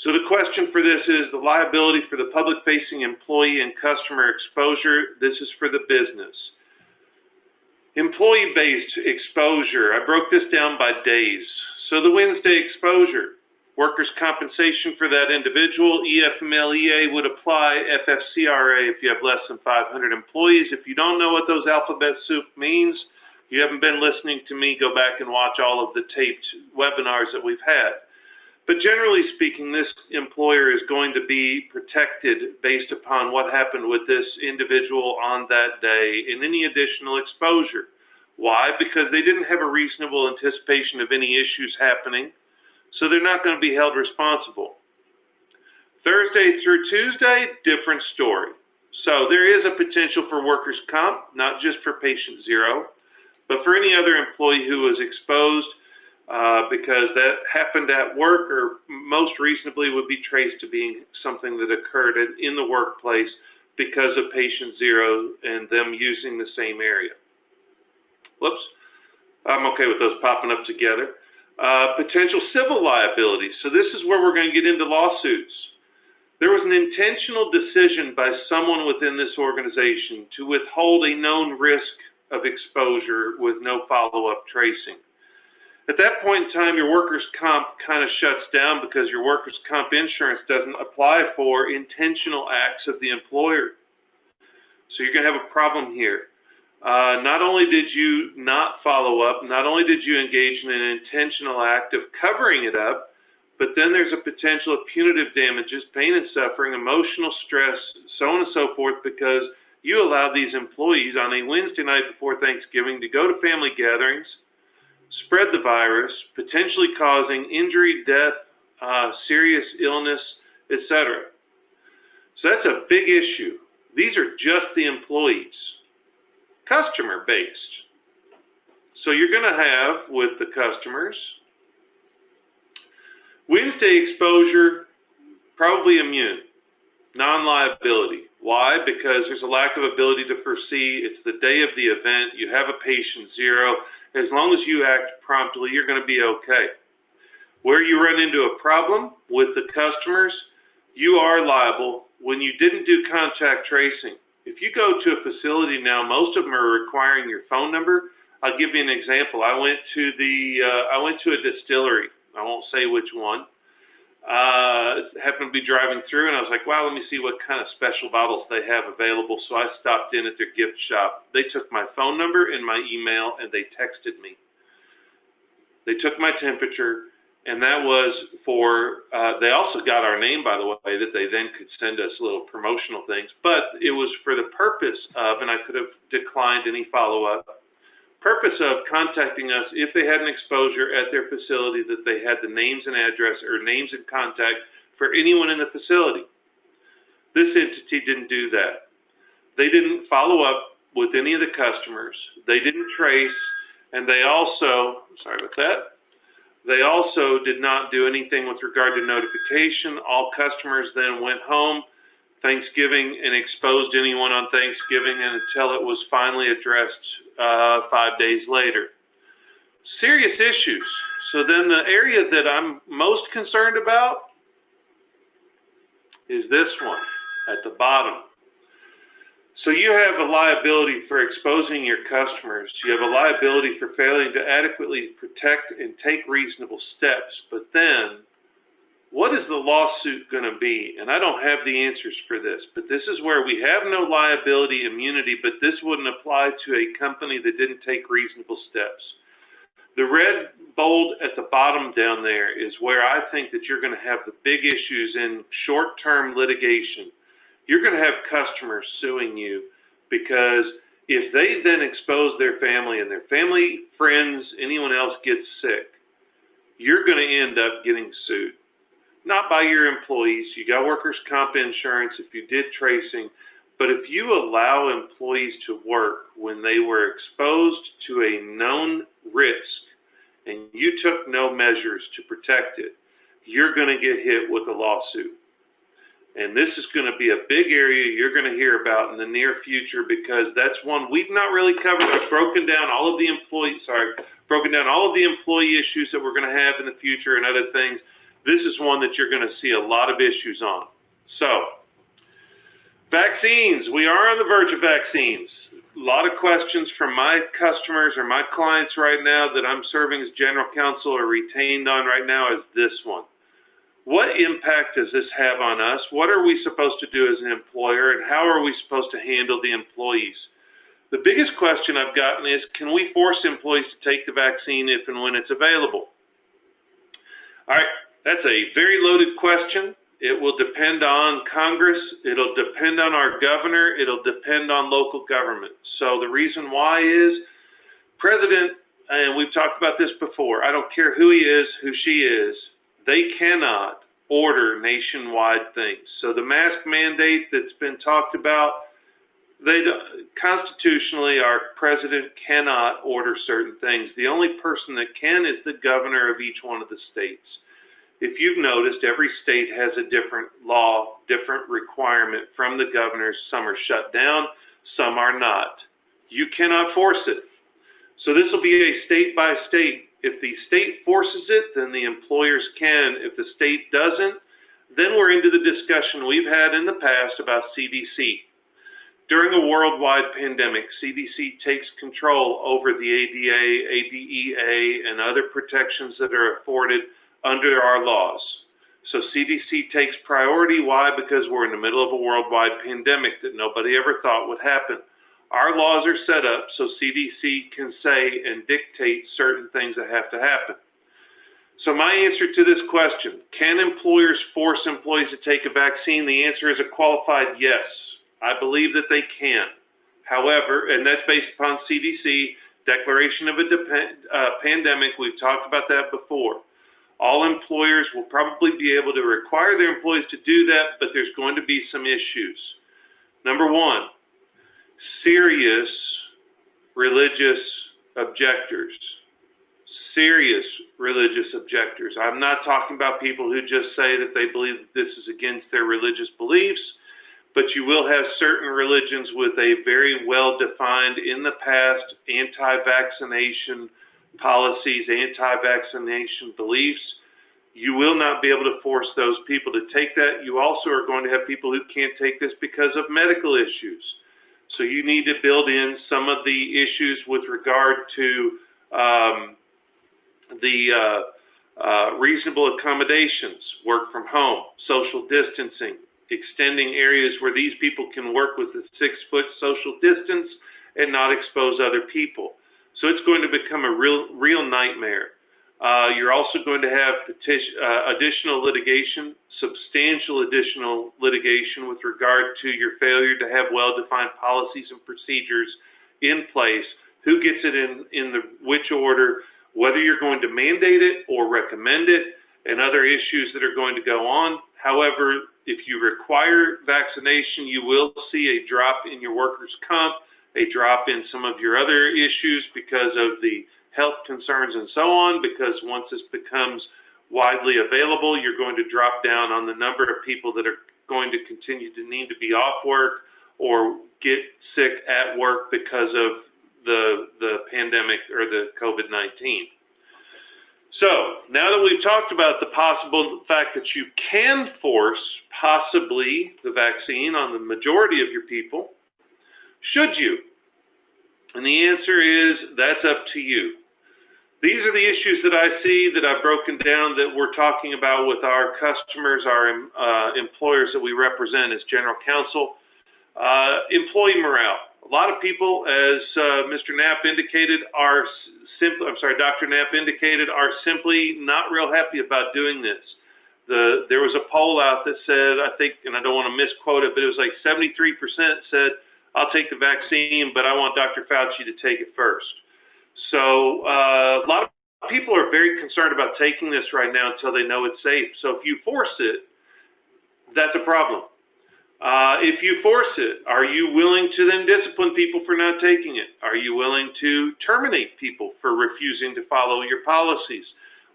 So the question for this is the liability for the public-facing employee and customer exposure. This is for the business. Employee-based exposure, I broke this down by days. So the Wednesday exposure, workers' compensation for that individual, EFMLEA would apply, FFCRA if you have less than 500 employees. If you don't know what those alphabet soup means, you haven't been listening to me, go back and watch all of the taped webinars that we've had. But generally speaking, this employer is going to be protected based upon what happened with this individual on that day and any additional exposure. Why? Because they didn't have a reasonable anticipation of any issues happening, so they're not going to be held responsible. Thursday through Tuesday, different story. So there is a potential for workers' comp, not just for patient zero, but for any other employee who was exposed because that happened at work, or most reasonably would be traced to being something that occurred in the workplace because of patient zero and them using the same area. Whoops, I'm okay with those popping up together. Potential civil liability. So this is where we're going to get into lawsuits. There was an intentional decision by someone within this organization to withhold a known risk of exposure with no follow-up tracing. At that point in time, your workers' comp kind of shuts down because your workers' comp insurance doesn't apply for intentional acts of the employer. So you're going to have a problem here. Not only did you not follow up, not only did you engage in an intentional act of covering it up, but then there's a potential of punitive damages, pain and suffering, emotional stress, so on and so forth, because you allowed these employees on a Wednesday night before Thanksgiving to go to family gatherings, spread the virus, potentially causing injury, death, serious illness, etc. So that's a big issue. These are just the employees, customer-based. So you're going to have with the customers, Wednesday exposure, probably immune, non-liability. Why? Because there's a lack of ability to foresee. It's the day of the event. You have a patient zero. As long as you act promptly, you're going to be okay. Where you run into a problem with the customers, you are liable when you didn't do contact tracing. If you go to a facility now, most of them are requiring your phone number. I'll give you an example. I went to a distillery. I won't say which one. Happened to be driving through, and I was like, wow, let me see what kind of special bottles they have available. So I stopped in at their gift shop. They took my phone number and my email, and they texted me. They took my temperature, and that was for, they also got our name, by the way, that they then could send us little promotional things. But it was for the purpose of, and I could have declined any follow-up, purpose of contacting us if they had an exposure at their facility, that they had the names and address or names and contact for anyone in the facility. This entity didn't do that. They didn't follow up with any of the customers. They didn't trace, and they also, sorry about that, they also did not do anything with regard to notification. All customers then went home Thanksgiving and exposed anyone on Thanksgiving until it was finally addressed 5 days later. Serious issues. So then the area that I'm most concerned about is this one at the bottom. So you have a liability for exposing your customers. You have a liability for failing to adequately protect and take reasonable steps. But then, what is the lawsuit going to be? And I don't have the answers for this, but this is where we have no liability immunity, but this wouldn't apply to a company that didn't take reasonable steps. The red bold at the bottom down there is where I think that you're going to have the big issues in short-term litigation. You're going to have customers suing you because if they then expose their family and their family, friends, anyone else gets sick, you're going to end up getting sued. Not by your employees. You got workers' comp insurance if you did tracing, but if you allow employees to work when they were exposed to a known risk and you took no measures to protect it, you're going to get hit with a lawsuit. And this is going to be a big area you're going to hear about in the near future, because that's one we've not really covered. I've broken down all of the employee issues that we're going to have in the future and other things. This is one that you're going to see a lot of issues on. So, vaccines. We are on the verge of vaccines. A lot of questions from my customers or my clients right now that I'm serving as general counsel or retained on right now is this one. What impact does this have on us? What are we supposed to do as an employer, and how are we supposed to handle the employees? The biggest question I've gotten is, can we force employees to take the vaccine if and when it's available? All right. That's a very loaded question. It will depend on Congress. It'll depend on our governor. It'll depend on local government. So the reason why is President, and we've talked about this before, I don't care who he is, who she is, they cannot order nationwide things. So the mask mandate that's been talked about, constitutionally, our president cannot order certain things. The only person that can is the governor of each one of the states. If you've noticed, every state has a different law, different requirement from the governors. Some are shut down, some are not. You cannot force it. So this will be a state by state. If the state forces it, then the employers can. If the state doesn't, then we're into the discussion we've had in the past about CDC. During a worldwide pandemic, CDC takes control over the ADA, ADEA, and other protections that are afforded under our laws. So CDC takes priority. Why? Because we're in the middle of a worldwide pandemic that nobody ever thought would happen. Our laws are set up so CDC can say and dictate certain things that have to happen. So my answer to this question, can employers force employees to take a vaccine? The answer is a qualified yes. I believe that they can. However, and that's based upon CDC declaration of a pandemic. We've talked about that before. All employers will probably be able to require their employees to do that, but there's going to be some issues. Number one, serious religious objectors. Serious religious objectors. I'm not talking about people who just say that they believe that this is against their religious beliefs, but you will have certain religions with a very well-defined, in the past, anti-vaccination policies, anti-vaccination beliefs. You will not be able to force those people to take that. You also are going to have people who can't take this because of medical issues. So you need to build in some of the issues with regard to reasonable accommodations, work from home, social distancing, extending areas where these people can work with a 6-foot social distance and not expose other people. So it's going to become a real nightmare. You're also going to have additional litigation, substantial additional litigation with regard to your failure to have well-defined policies and procedures in place. Who gets it in which order, whether you're going to mandate it or recommend it, and other issues that are going to go on. However, if you require vaccination, you will see a drop in your workers' comp, a drop in some of your other issues because of the health concerns and so on, because once this becomes widely available, you're going to drop down on the number of people that are going to continue to need to be off work or get sick at work because of the pandemic or the COVID-19. So now that we've talked about the possible fact that you can force possibly the vaccine on the majority of your people, should you? And the answer is that's up to you. These are the issues that I see that I've broken down that we're talking about with our customers, our employers that we represent as general counsel. Employee morale. A lot of people, as Mr. Knapp indicated, Dr. Knapp indicated, are simply not real happy about doing this. There was a poll out that said, I think, and I don't want to misquote it, but it was like 73% said, I'll take the vaccine, but I want Dr. Fauci to take it first. So a lot of people are very concerned about taking this right now until they know it's safe. So if you force it, that's a problem. If you force it, are you willing to then discipline people for not taking it? Are you willing to terminate people for refusing to follow your policies?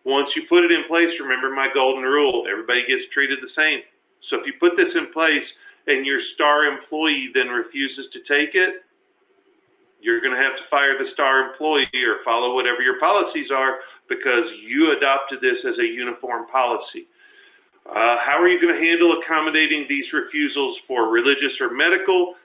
Once you put it in place, remember my golden rule, everybody gets treated the same. So if you put this in place and your star employee then refuses to take it, you're going to have to fire the star employee or follow whatever your policies are because you adopted this as a uniform policy. How are you going to handle accommodating these refusals for religious or medical?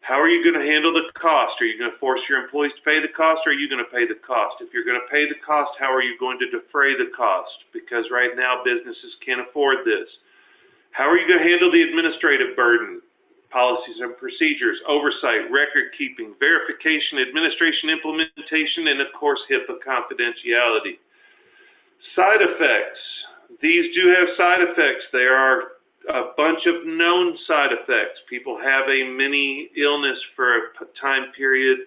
How are you going to handle the cost? Are you going to force your employees to pay the cost, or are you going to pay the cost? If you're going to pay the cost, how are you going to defray the cost? Because right now businesses can't afford this. How are you going to handle the administrative burden? Policies and procedures, oversight, record keeping, verification, administration, implementation, and of course HIPAA confidentiality. Side effects. These do have side effects. There are a bunch of known side effects. People have a mini illness for a time period.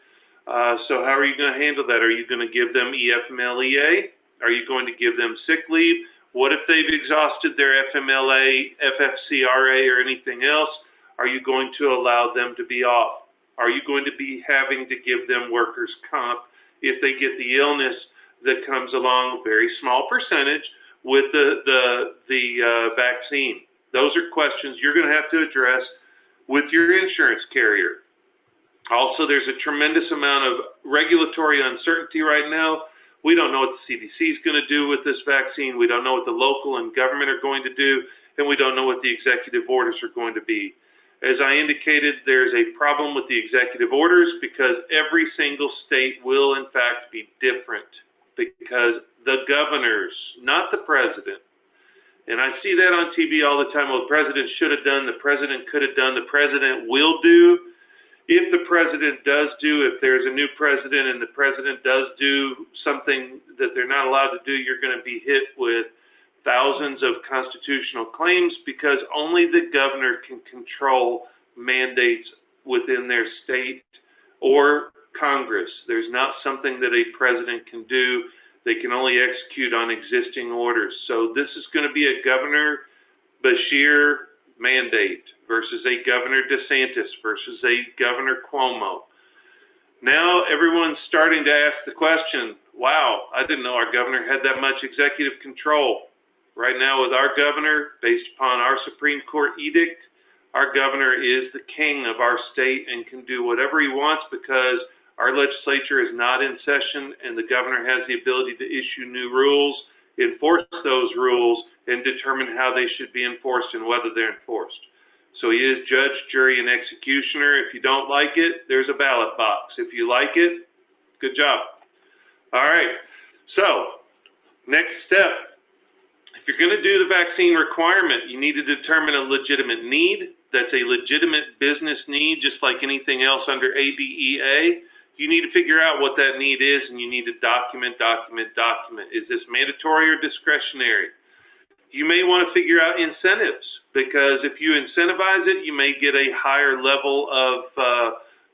So how are you going to handle that? Are you going to give them EFMLEA? Are you going to give them sick leave? What if they've exhausted their FMLA, FFCRA, or anything else? Are you going to allow them to be off? Are you going to be having to give them workers' comp if they get the illness that comes along, very small percentage, with the vaccine? Those are questions you're going to have to address with your insurance carrier. Also, there's a tremendous amount of regulatory uncertainty right now. We don't know what the CDC is going to do with this vaccine. We don't know what the local and government are going to do, and we don't know what the executive orders are going to be. As I indicated, there's a problem with the executive orders because every single state will, in fact, be different because the governors, not the president, and I see that on TV all the time, well, the president should have done, the president could have done, the president will do. If the president does do, if there's a new president and the president does do something that they're not allowed to do, you're going to be hit with thousands of constitutional claims because only the governor can control mandates within their state or Congress. There's not something that a president can do. They can only execute on existing orders. So this is going to be a Governor Beshear mandate versus a Governor DeSantis versus a Governor Cuomo. Now everyone's starting to ask the question, wow, I didn't know our governor had that much executive control. Right now with our governor, based upon our Supreme Court edict, our governor is the king of our state and can do whatever he wants because our legislature is not in session and the governor has the ability to issue new rules, enforce those rules, and determine how they should be enforced and whether they're enforced. So he is judge, jury, and executioner. If you don't like it, there's a ballot box. If you like it, good job. All right, so next step. If you're going to do the vaccine requirement, you need to determine a legitimate need. That's a legitimate business need, just like anything else under ADEA. You need to figure out what that need is, and you need to document. Is this mandatory or discretionary? You may want to figure out incentives, because if you incentivize it, you may get a higher level of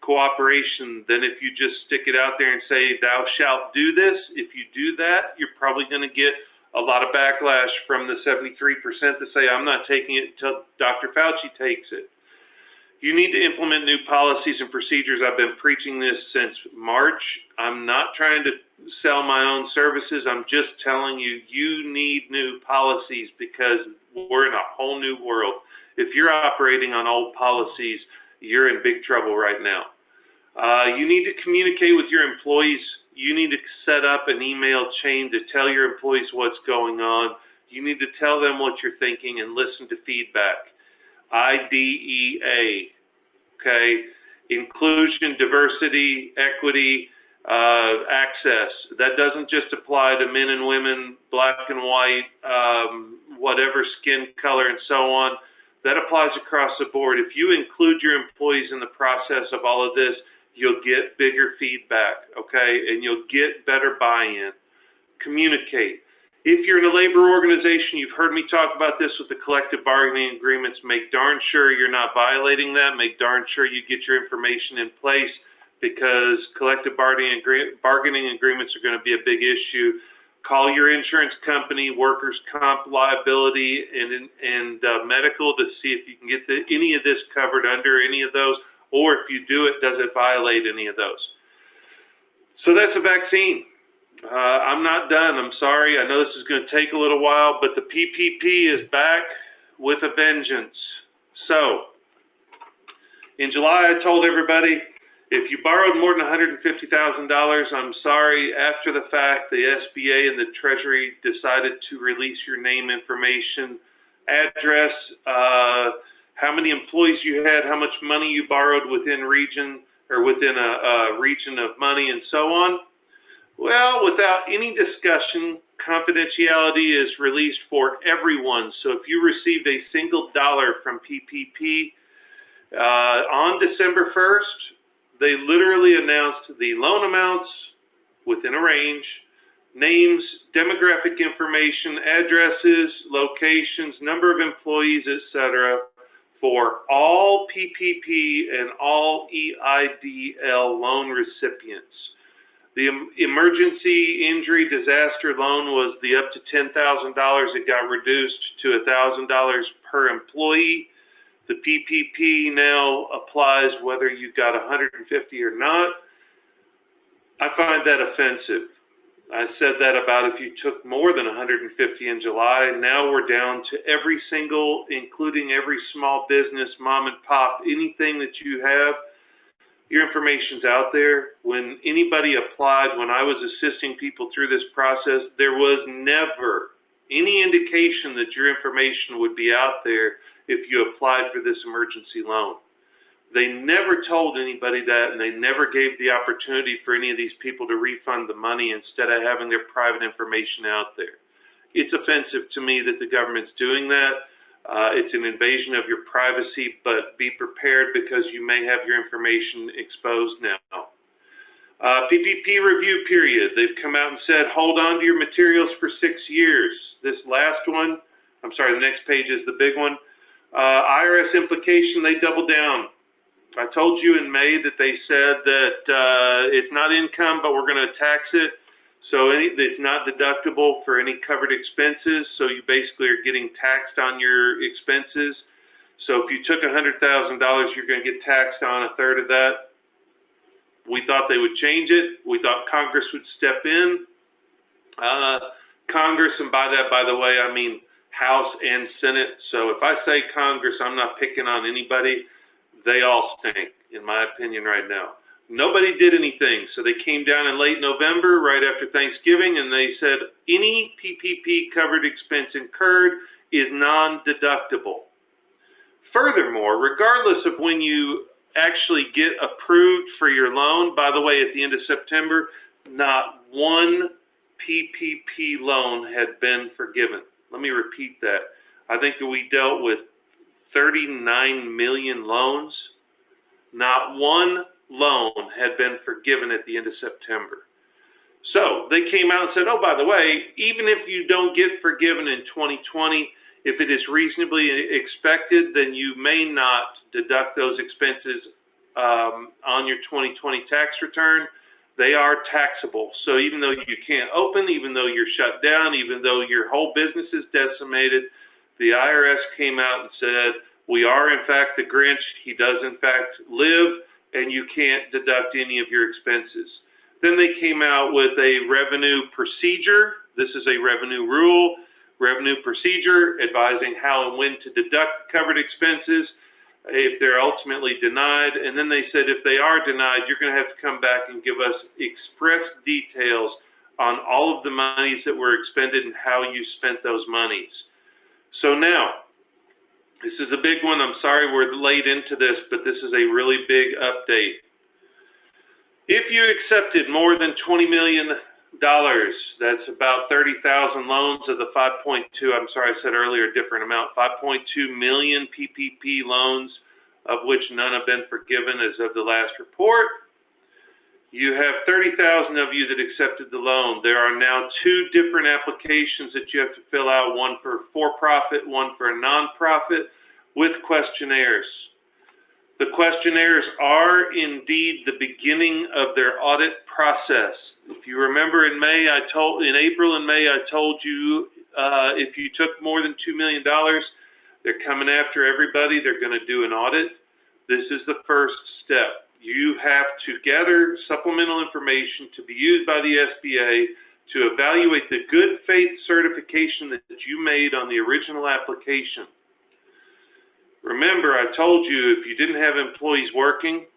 cooperation than if you just stick it out there and say, thou shalt do this. If you do that, you're probably going to get a lot of backlash from the 73% that say, I'm not taking it until Dr. Fauci takes it. You need to implement new policies and procedures. I've been preaching this since March. I'm not trying to sell my own services. I'm just telling you, you need new policies because we're in a whole new world. If you're operating on old policies, you're in big trouble right now. You need to communicate with your employees. You need to set up an email chain to tell your employees what's going on. You need to tell them what you're thinking and listen to feedback. IDEA, okay? Inclusion, diversity, equity, access. That doesn't just apply to men and women, black and white, whatever skin color and so on. That applies across the board. If you include your employees in the process of all of this, you'll get bigger feedback, okay? And you'll get better buy-in. Communicate. If you're in a labor organization, you've heard me talk about this with the collective bargaining agreements, make darn sure you're not violating that. Make darn sure you get your information in place because collective bargaining agreements are going to be a big issue. Call your insurance company, workers' comp, liability, and medical to see if you can get any of this covered under any of those, or if you do it, does it violate any of those? So that's a vaccine. I'm not done. I'm sorry. I know this is going to take a little while, but the PPP is back with a vengeance. So, in July, I told everybody, if you borrowed more than $150,000, I'm sorry. After the fact, the SBA and the Treasury decided to release your name information, address, how many employees you had, how much money you borrowed within region or within a region of money, and so on. Well, without any discussion, confidentiality is released for everyone. So if you received a single dollar from PPP on December 1st, they literally announced the loan amounts within a range, names, demographic information, addresses, locations, number of employees, etc., for all PPP and all EIDL loan recipients. The emergency injury disaster loan was the up to $10,000. It got reduced to $1,000 per employee. The PPP now applies whether you got 150 or not. I find that offensive. I said that about if you took more than 150 in July. Now we're down to every single, including every small business, mom and pop, anything that you have, your information's out there. When anybody applied, when I was assisting people through this process, there was never any indication that your information would be out there if you applied for this emergency loan. They never told anybody that, and they never gave the opportunity for any of these people to refund the money instead of having their private information out there. It's offensive to me that the government's doing that. It's an invasion of your privacy, but be prepared because you may have your information exposed now. PPP review period. They've come out and said, hold on to your materials for 6 years. This last one, I'm sorry, the next page is the big one. IRS implication, they doubled down. I told you in May that they said that it's not income, but we're going to tax it. So it's not deductible for any covered expenses. So you basically are getting taxed on your expenses. So if you took $100,000, you're going to get taxed on a third of that. We thought they would change it. We thought Congress would step in. Congress, and by that, by the way, I mean House and Senate. So if I say Congress, I'm not picking on anybody. They all stink, in my opinion, right now. Nobody did anything. So they came down in late November, right after Thanksgiving, and they said any PPP covered expense incurred is non-deductible. Furthermore, regardless of when you actually get approved for your loan, by the way, at the end of September, not one PPP loan had been forgiven. Let me repeat that. I think that we dealt with 39 million loans. Not one loan had been forgiven at the end of September. So they came out and said, oh, by the way, even if you don't get forgiven in 2020, if it is reasonably expected, then you may not deduct those expenses on your 2020 tax return. They are taxable. So even though you can't open, even though you're shut down, even though your whole business is decimated, the IRS came out and said, we are in fact the Grinch, he does in fact live, and you can't deduct any of your expenses. Then they came out with a revenue procedure. This is a revenue rule, revenue procedure advising how and when to deduct covered expenses if they're ultimately denied. And then they said if they are denied, you're going to have to come back and give us express details on all of the monies that were expended and how you spent those monies. So now, this is a big one. I'm sorry we're late into this, but this is a really big update. If you accepted more than $20 million, that's about 30,000 loans of the 5.2, I'm sorry, I said earlier a different amount, 5.2 million PPP loans, of which none have been forgiven as of the last report. You have 30,000 of you that accepted the loan. There are now 2 different applications that you have to fill out, one for-profit, one for a nonprofit, with questionnaires. The questionnaires are indeed the beginning of their audit process. If you remember in April and May, I told you if you took more than $2 million, they're coming after everybody. They're going to do an audit. This is the first step. You have to gather supplemental information to be used by the SBA to evaluate the good faith certification that you made on the original application. Remember, I told you if you didn't have employees working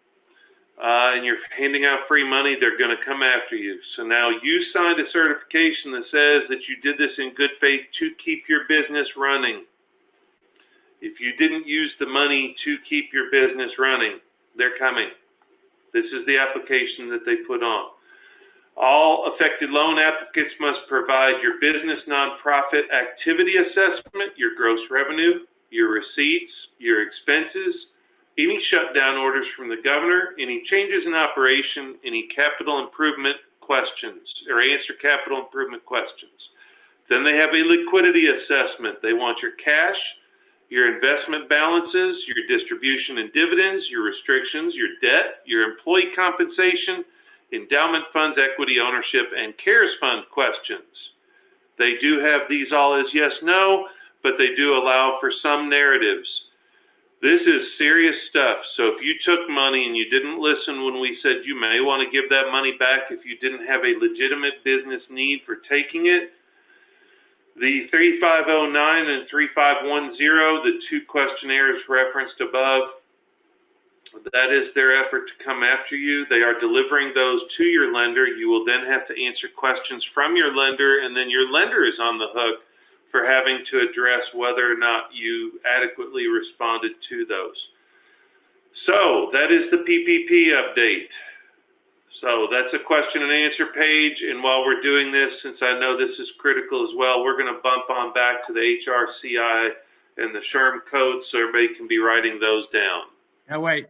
and you're handing out free money, they're going to come after you. So now you signed a certification that says that you did this in good faith to keep your business running. If you didn't use the money to keep your business running, they're coming. This is the application that they put on. All affected loan applicants must provide your business nonprofit activity assessment, your gross revenue, your receipts, your expenses, any shutdown orders from the governor, any changes in operation, any capital improvement questions or answer capital improvement questions. Then they have a liquidity assessment. They want your cash, your investment balances, your distribution and dividends, your restrictions, your debt, your employee compensation, endowment funds, equity ownership, and CARES fund questions. They do have these all as yes, no, but they do allow for some narratives. This is serious stuff. So if you took money and you didn't listen when we said you may want to give that money back if you didn't have a legitimate business need for taking it, the 3509 and 3510, the two questionnaires referenced above, that is their effort to come after you. They are delivering those to your lender. You will then have to answer questions from your lender, and then your lender is on the hook for having to address whether or not you adequately responded to those. So that is the PPP update. So that's a question and answer page. And while we're doing this, since I know this is critical as well, we're going to bump on back to the HRCI and the SHRM codes so everybody can be writing those down. Now wait,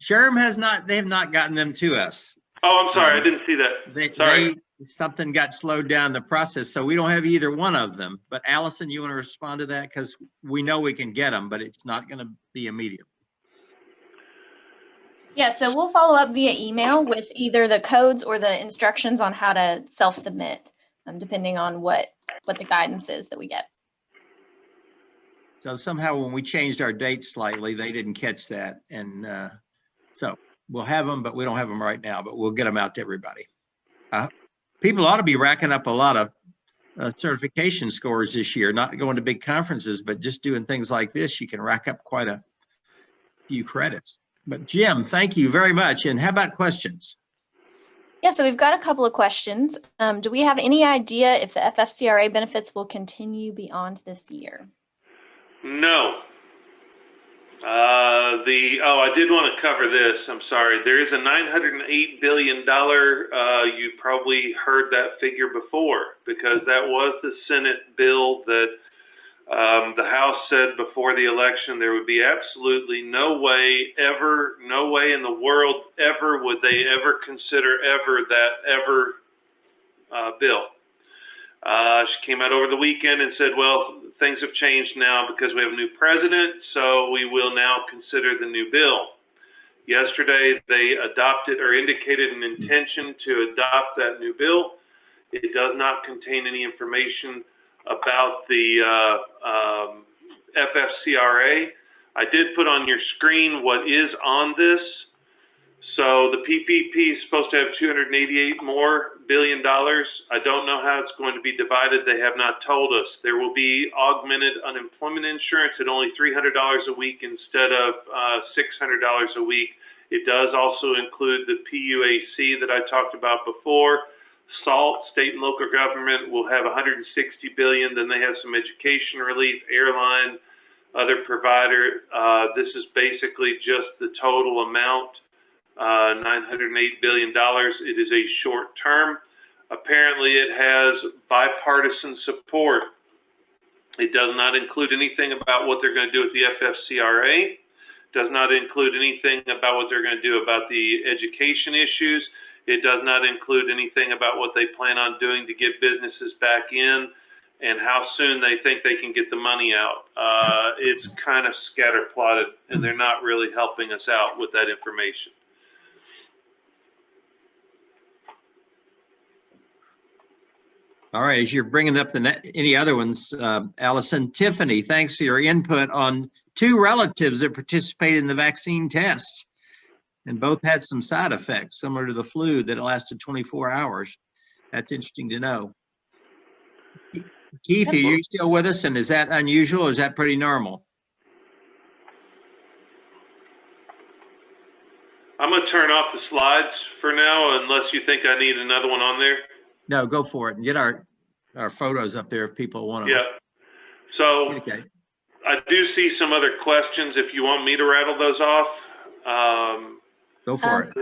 SHRM has not, they have not gotten them to us. Oh, I'm sorry, I didn't see that. Sorry. Something got slowed down the process, so we don't have either one of them. But Allison, you want to respond to that? Because we know we can get them, but it's not going to be immediate. Yeah, so we'll follow up via email with either the codes or the instructions on how to self-submit, depending on what the guidance is that we get. So somehow when we changed our date slightly, they didn't catch that. And so we'll have them, but we don't have them right now, but we'll get them out to everybody. People ought to be racking up a lot of certification scores this year, not going to big conferences, but just doing things like this, you can rack up quite a few credits. But Jim, thank you very much. And how about questions? Yeah, so we've got a couple of questions. Do we have any idea if the FFCRA benefits will continue beyond this year? No. I did want to cover this. I'm sorry. There is a $908 billion. You probably heard that figure before because that was the Senate bill that the House said before the election there would be absolutely no way ever, no way in the world ever would they ever consider that bill. She came out over the weekend and said, well, things have changed now because we have a new president, so we will now consider the new bill. Yesterday, they adopted or indicated an intention to adopt that new bill. It does not contain any information about the FFCRA. I did put on your screen what is on this. So the PPP is supposed to have $288 billion more. I don't know how it's going to be divided. They have not told us. There will be augmented unemployment insurance at only $300 a week instead of $600 a week. It does also include the PUAC that I talked about before. SALT, state and local government, will have $160 billion. Then they have some education relief, airline, other provider. This is basically just the total amount. $908 billion. It is a short term. Apparently it has bipartisan support. It does not include anything about what they're going to do with the FFCRA. Does not include anything about what they're going to do about the education issues. It does not include anything about what they plan on doing to get businesses back in and how soon they think they can get the money out. It's kind of scatter plotted and they're not really helping us out with that information. All right, as you're bringing up any other ones, Allison, Tiffany, thanks for your input on two relatives that participated in the vaccine test and both had some side effects similar to the flu that lasted 24 hours. That's interesting to know. Keith, are you still with us? And is that unusual or is that pretty normal? I'm going to turn off the slides for now unless you think I need another one on there. No, go for it and get our photos up there if people want to. Yeah. So okay. I do see some other questions if you want me to rattle those off. Go for it.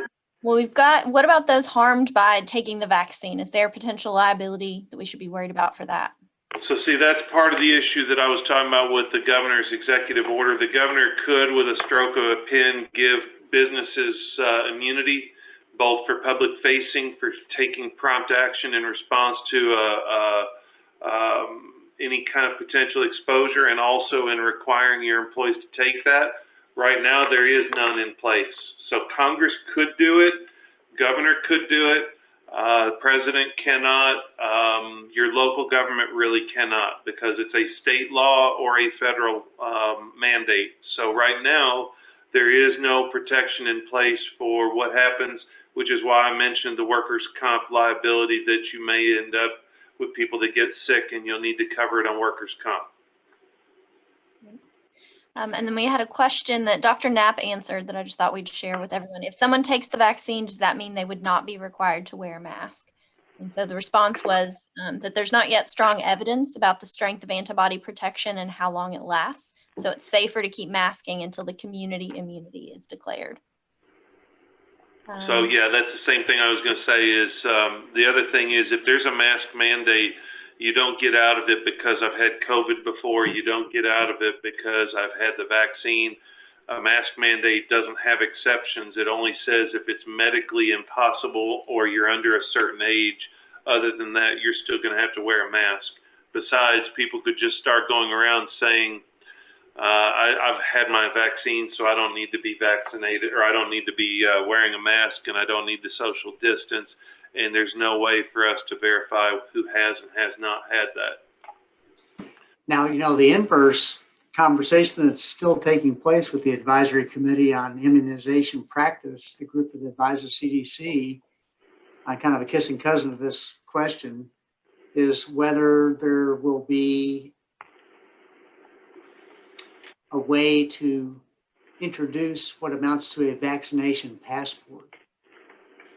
Well, what about those harmed by taking the vaccine? Is there potential liability that we should be worried about for that? So see, that's part of the issue that I was talking about with the governor's executive order. The governor could, with a stroke of a pen, give businesses immunity, both for public facing, for taking prompt action in response to any kind of potential exposure, and also in requiring your employees to take that. Right now, there is none in place. So Congress could do it, governor could do it, president cannot, your local government really cannot, because it's a state law or a federal mandate. So right now, there is no protection in place for what happens, which is why I mentioned the workers' comp liability, that you may end up with people that get sick and you'll need to cover it on workers' comp. And then we had a question that Dr. Knapp answered that I just thought we'd share with everyone. If someone takes the vaccine, does that mean they would not be required to wear a mask? And so the response was that there's not yet strong evidence about the strength of antibody protection and how long it lasts. So it's safer to keep masking until the community immunity is declared. So yeah, that's the same thing I was going to say is the other thing is if there's a mask mandate, you don't get out of it because I've had COVID before. You don't get out of it because I've had the vaccine. A mask mandate doesn't have exceptions. It only says if it's medically impossible or you're under a certain age. Other than that, you're still going to have to wear a mask. Besides, people could just start going around saying, I've had my vaccine, so I don't need to be vaccinated, or I don't need to be wearing a mask, and I don't need the social distance. And there's no way for us to verify who has and has not had that. Now, you know, the inverse conversation that's still taking place with the Advisory Committee on Immunization Practice, the group that advises CDC, on kind of a kissing cousin of this question, is whether there will be a way to introduce what amounts to a vaccination passport.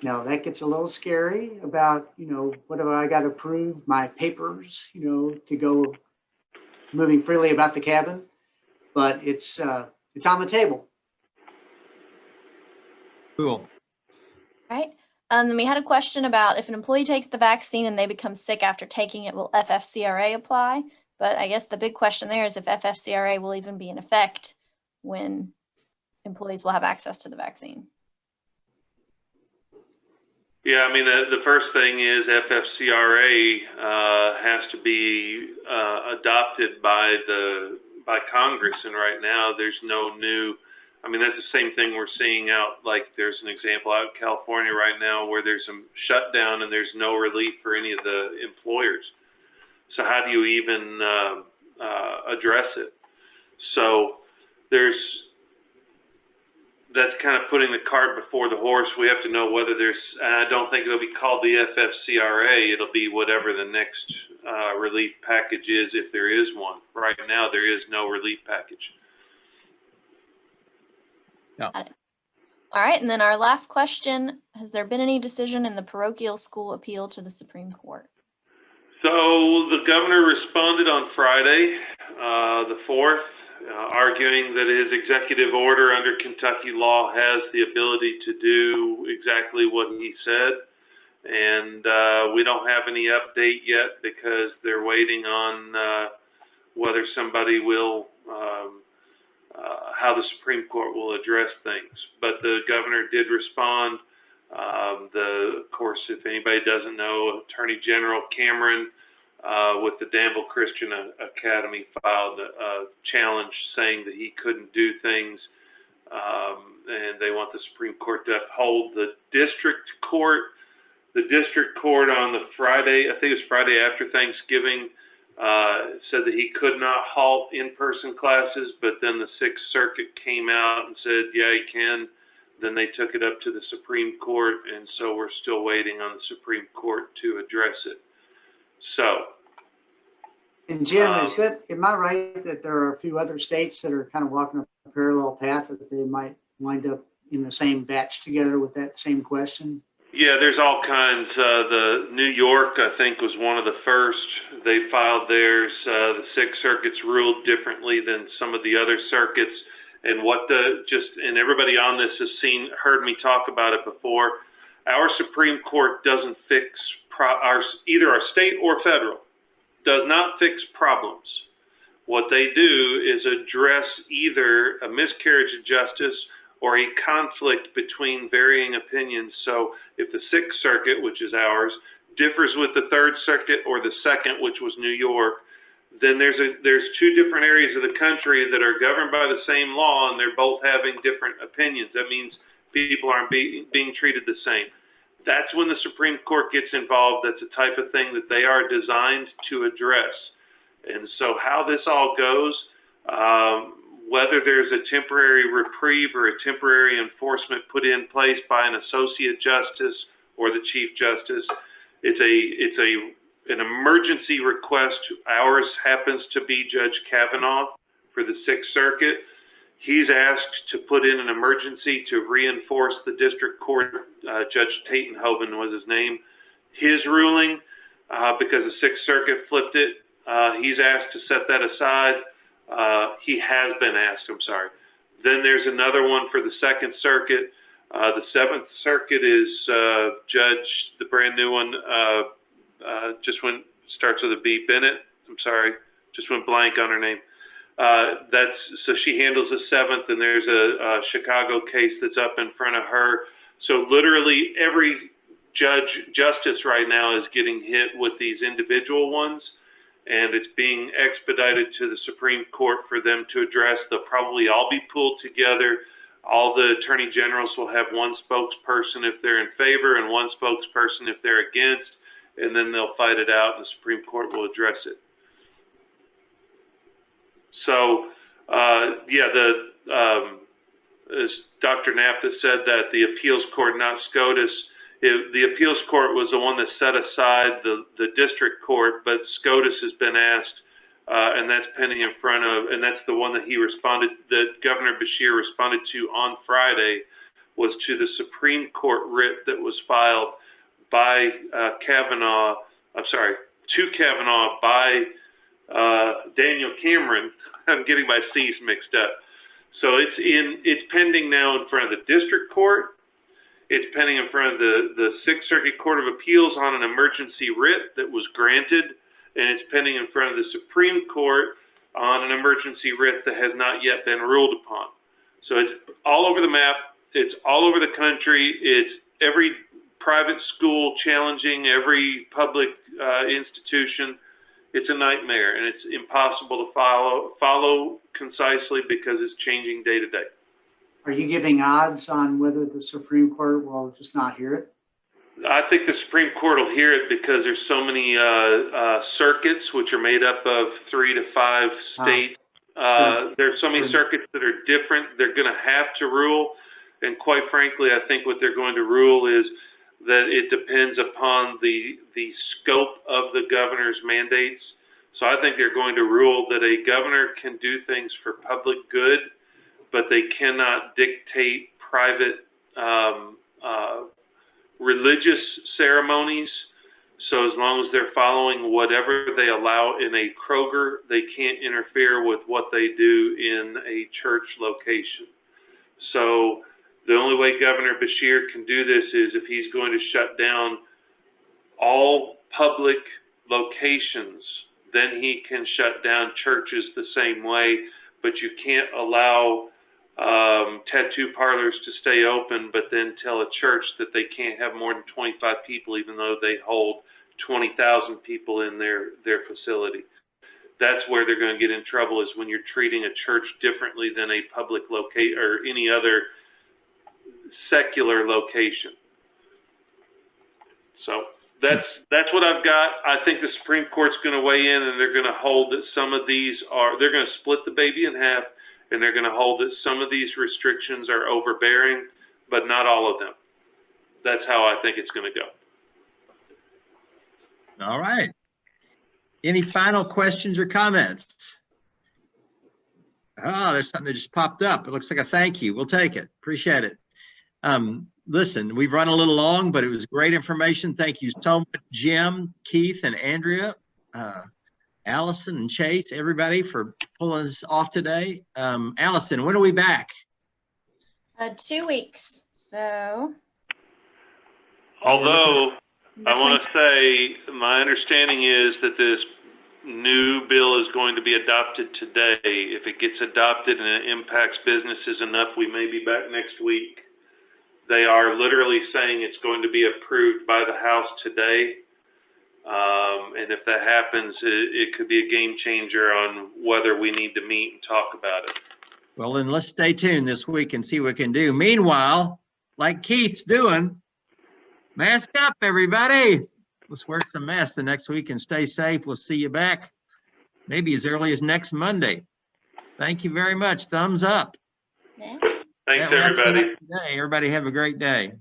Now that gets a little scary about, you know, what have I got to prove, my papers, you know, to go moving freely about the cabin, but it's on the table. Cool. Right. Then we had a question about if an employee takes the vaccine and they become sick after taking it, will FFCRA apply? But I guess the big question there is if FFCRA will even be in effect when employees will have access to the vaccine. Yeah, I mean, the first thing is FFCRA has to be adopted by Congress, and right now there's no new. I mean, that's the same thing we're seeing out. Like, there's an example out in California right now where there's some shutdown and there's no relief for any of the employers. So how do you even address it? So that's kind of putting the cart before the horse. We have to know whether there's, I don't think it'll be called the FFCRA. It'll be whatever the next relief package is, if there is one. Right now, there is no relief package. No. All right. And then our last question, has there been any decision in the parochial school appeal to the Supreme Court? So the governor responded on Friday, the 4th, arguing that his executive order under Kentucky law has the ability to do exactly what he said. And we don't have any update yet because they're waiting on whether somebody will, how the Supreme Court will address things. But the governor did respond. Of course, if anybody doesn't know, Attorney General Cameron with the Danville Christian Academy filed a challenge saying that he couldn't do things, and they want the Supreme Court to uphold the district court. The district court on the Friday, I think it was Friday after Thanksgiving, said that he could not halt in-person classes, but then the Sixth Circuit came out and said, yeah, he can. Then they took it up to the Supreme Court, and so we're still waiting on the Supreme Court to address it. So. And Jim, am I right that there are a few other states that are kind of walking a parallel path that they might wind up in the same batch together with that same question? Yeah, there's all kinds. The New York, I think, was one of the first. They filed theirs. The Sixth Circuit's ruled differently than some of the other circuits. And and everybody on this has heard me talk about it before. Our Supreme Court doesn't fix either our state or federal, does not fix problems. What they do is address either a miscarriage of justice or a conflict between varying opinions. So if the Sixth Circuit, which is ours, differs with the Third Circuit or the Second, which was New York, then there's two different areas of the country that are governed by the same law, and they're both having different opinions. That means people aren't being treated the same. That's when the Supreme Court gets involved. That's the type of thing that they are designed to address. And so how this all goes, whether there's a temporary reprieve or a temporary enforcement put in place by an associate justice or the chief justice, it's an emergency request. Ours happens to be Judge Kavanaugh for the Sixth Circuit. He's asked to put in an emergency to reinforce the district court, Judge Tatenhoven was his name, his ruling, because the Sixth Circuit flipped it. He's asked to set that aside. He has been asked, I'm sorry. Then there's another one for the Second Circuit. The Seventh Circuit is Judge, the brand new one, starts with a B, Bennett. I'm sorry, just went blank on her name. So she handles the Seventh, and there's a Chicago case that's up in front of her. So literally every justice right now is getting hit with these individual ones, and it's being expedited to the Supreme Court for them to address. They'll probably all be pulled together. All the attorney generals will have one spokesperson if they're in favor and one spokesperson if they're against, and then they'll fight it out, and the Supreme Court will address it. So, as Dr. Knapp has said, that the appeals court, not SCOTUS, the appeals court was the one that set aside the district court, but SCOTUS has been asked, and that's pending in front of, and that's the one that that Governor Beshear responded to on Friday, was to the Supreme Court writ that was filed by Kavanaugh by Daniel Cameron. I'm getting my C's mixed up. So it's pending now in front of the district court. It's pending in front of the Sixth Circuit Court of Appeals on an emergency writ that was granted, and it's pending in front of the Supreme Court on an emergency writ that has not yet been ruled upon. So it's all over the map. It's all over the country. It's every private school challenging every public institution. It's a nightmare, and it's impossible to follow concisely because it's changing day to day. Are you giving odds on whether the Supreme Court will just not hear it? I think the Supreme Court will hear it because there's so many circuits, which are made up of 3 to 5 states. There's so many circuits that are different. They're going to have to rule, and quite frankly, I think what they're going to rule is that it depends upon the scope of the governor's mandates. So I think they're going to rule that a governor can do things for public good, but they cannot dictate private religious ceremonies. So as long as they're following whatever they allow in a Kroger, they can't interfere with what they do in a church location. So the only way Governor Beshear can do this is if he's going to shut down all public locations, then he can shut down churches the same way, but you can't allow tattoo parlors to stay open, but then tell a church that they can't have more than 25 people, even though they hold 20,000 people in their facility. That's where they're going to get in trouble, is when you're treating a church differently than a public location or any other secular location. So that's what I've got. I think the Supreme Court's going to weigh in, and they're going to hold that some of these they're going to split the baby in half, and they're going to hold that some of these restrictions are overbearing, but not all of them. That's how I think it's going to go. All right. Any final questions or comments? Oh, there's something that just popped up. It looks like a thank you. We'll take it. Appreciate it. Listen, we've run a little long, but it was great information. Thank you so much, Jim, Keith, and Andrea, Allison and Chase, everybody, for pulling us off today. Allison, when are we back? 2 weeks. So. Although I want to say my understanding is that this new bill is going to be adopted today. If it gets adopted and it impacts businesses enough, we may be back next week. They are literally saying it's going to be approved by the House today. And if that happens, it could be a game changer on whether we need to meet and talk about it. Well, then let's stay tuned this week and see what we can do. Meanwhile, like Keith's doing, mask up, everybody. Let's wear some masks the next week and stay safe. We'll see you back maybe as early as next Monday. Thank you very much. Thumbs up. Yeah. Thanks, That wraps it up everybody. today. Everybody have a great day.